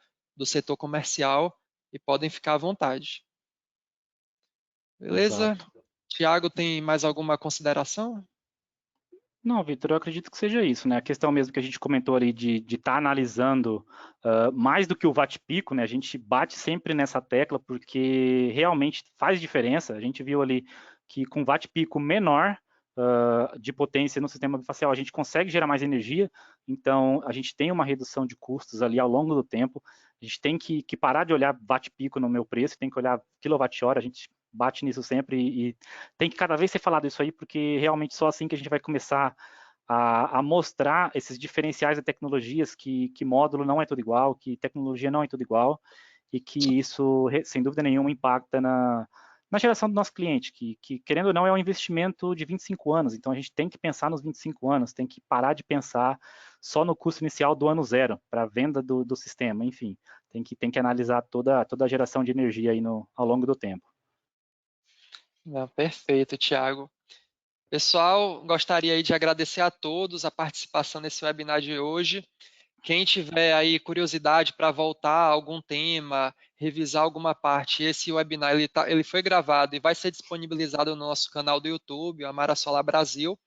setor comercial, e podem ficar à vontade. Beleza? Exato. Tiago, tem mais alguma consideração? Não, Vitor, eu acredito que seja isso, né? A questão mesmo que a gente comentou ali de estar analisando mais do que o watt-pico, né? A gente bate sempre nessa tecla porque realmente faz diferença. A gente viu ali que com watt-pico menor de potência no sistema bifacial, a gente consegue gerar mais energia, então a gente tem uma redução de custos ali ao longo do tempo. A gente tem que parar de olhar watt-pico no meu preço, tem que olhar quilowatt-hora, a gente bate nisso sempre e tem que cada vez ser falado isso aí, porque realmente só assim que a gente vai começar a mostrar esses diferenciais de tecnologias, que módulo não é tudo igual, que tecnologia não é tudo igual, e que isso, sem dúvida nenhuma, impacta na geração do nosso cliente, que querendo ou não é um investimento de 25 anos, então a gente tem que pensar nos 25 anos, tem que parar de pensar só no custo inicial do ano zero, para a venda do sistema, enfim, tem que analisar toda a geração de energia aí ao longo do tempo. Não, perfeito, Tiago. Pessoal, gostaria aí de agradecer a todos a participação nesse webinar de hoje. Quem tiver aí curiosidade para voltar a algum tema, revisar alguma parte, esse webinar ele foi gravado e vai ser disponibilizado no nosso canal do YouTube, o Amara Solar Brasil.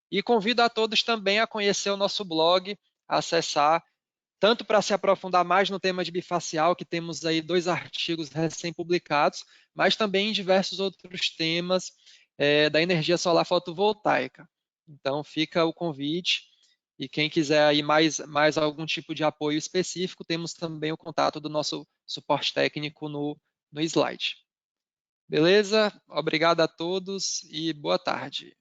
E convido a todos também a conhecer o nosso blog, a acessar, tanto para se aprofundar mais no tema de bifacial, que temos aí 2 artigos recém-publicados, mas também em diversos outros temas da energia solar fotovoltaica. Então, fica o convite. E quem quiser aí mais algum tipo de apoio específico, temos também o contato do nosso suporte técnico no slide. Beleza? Obrigado a todos e boa tarde.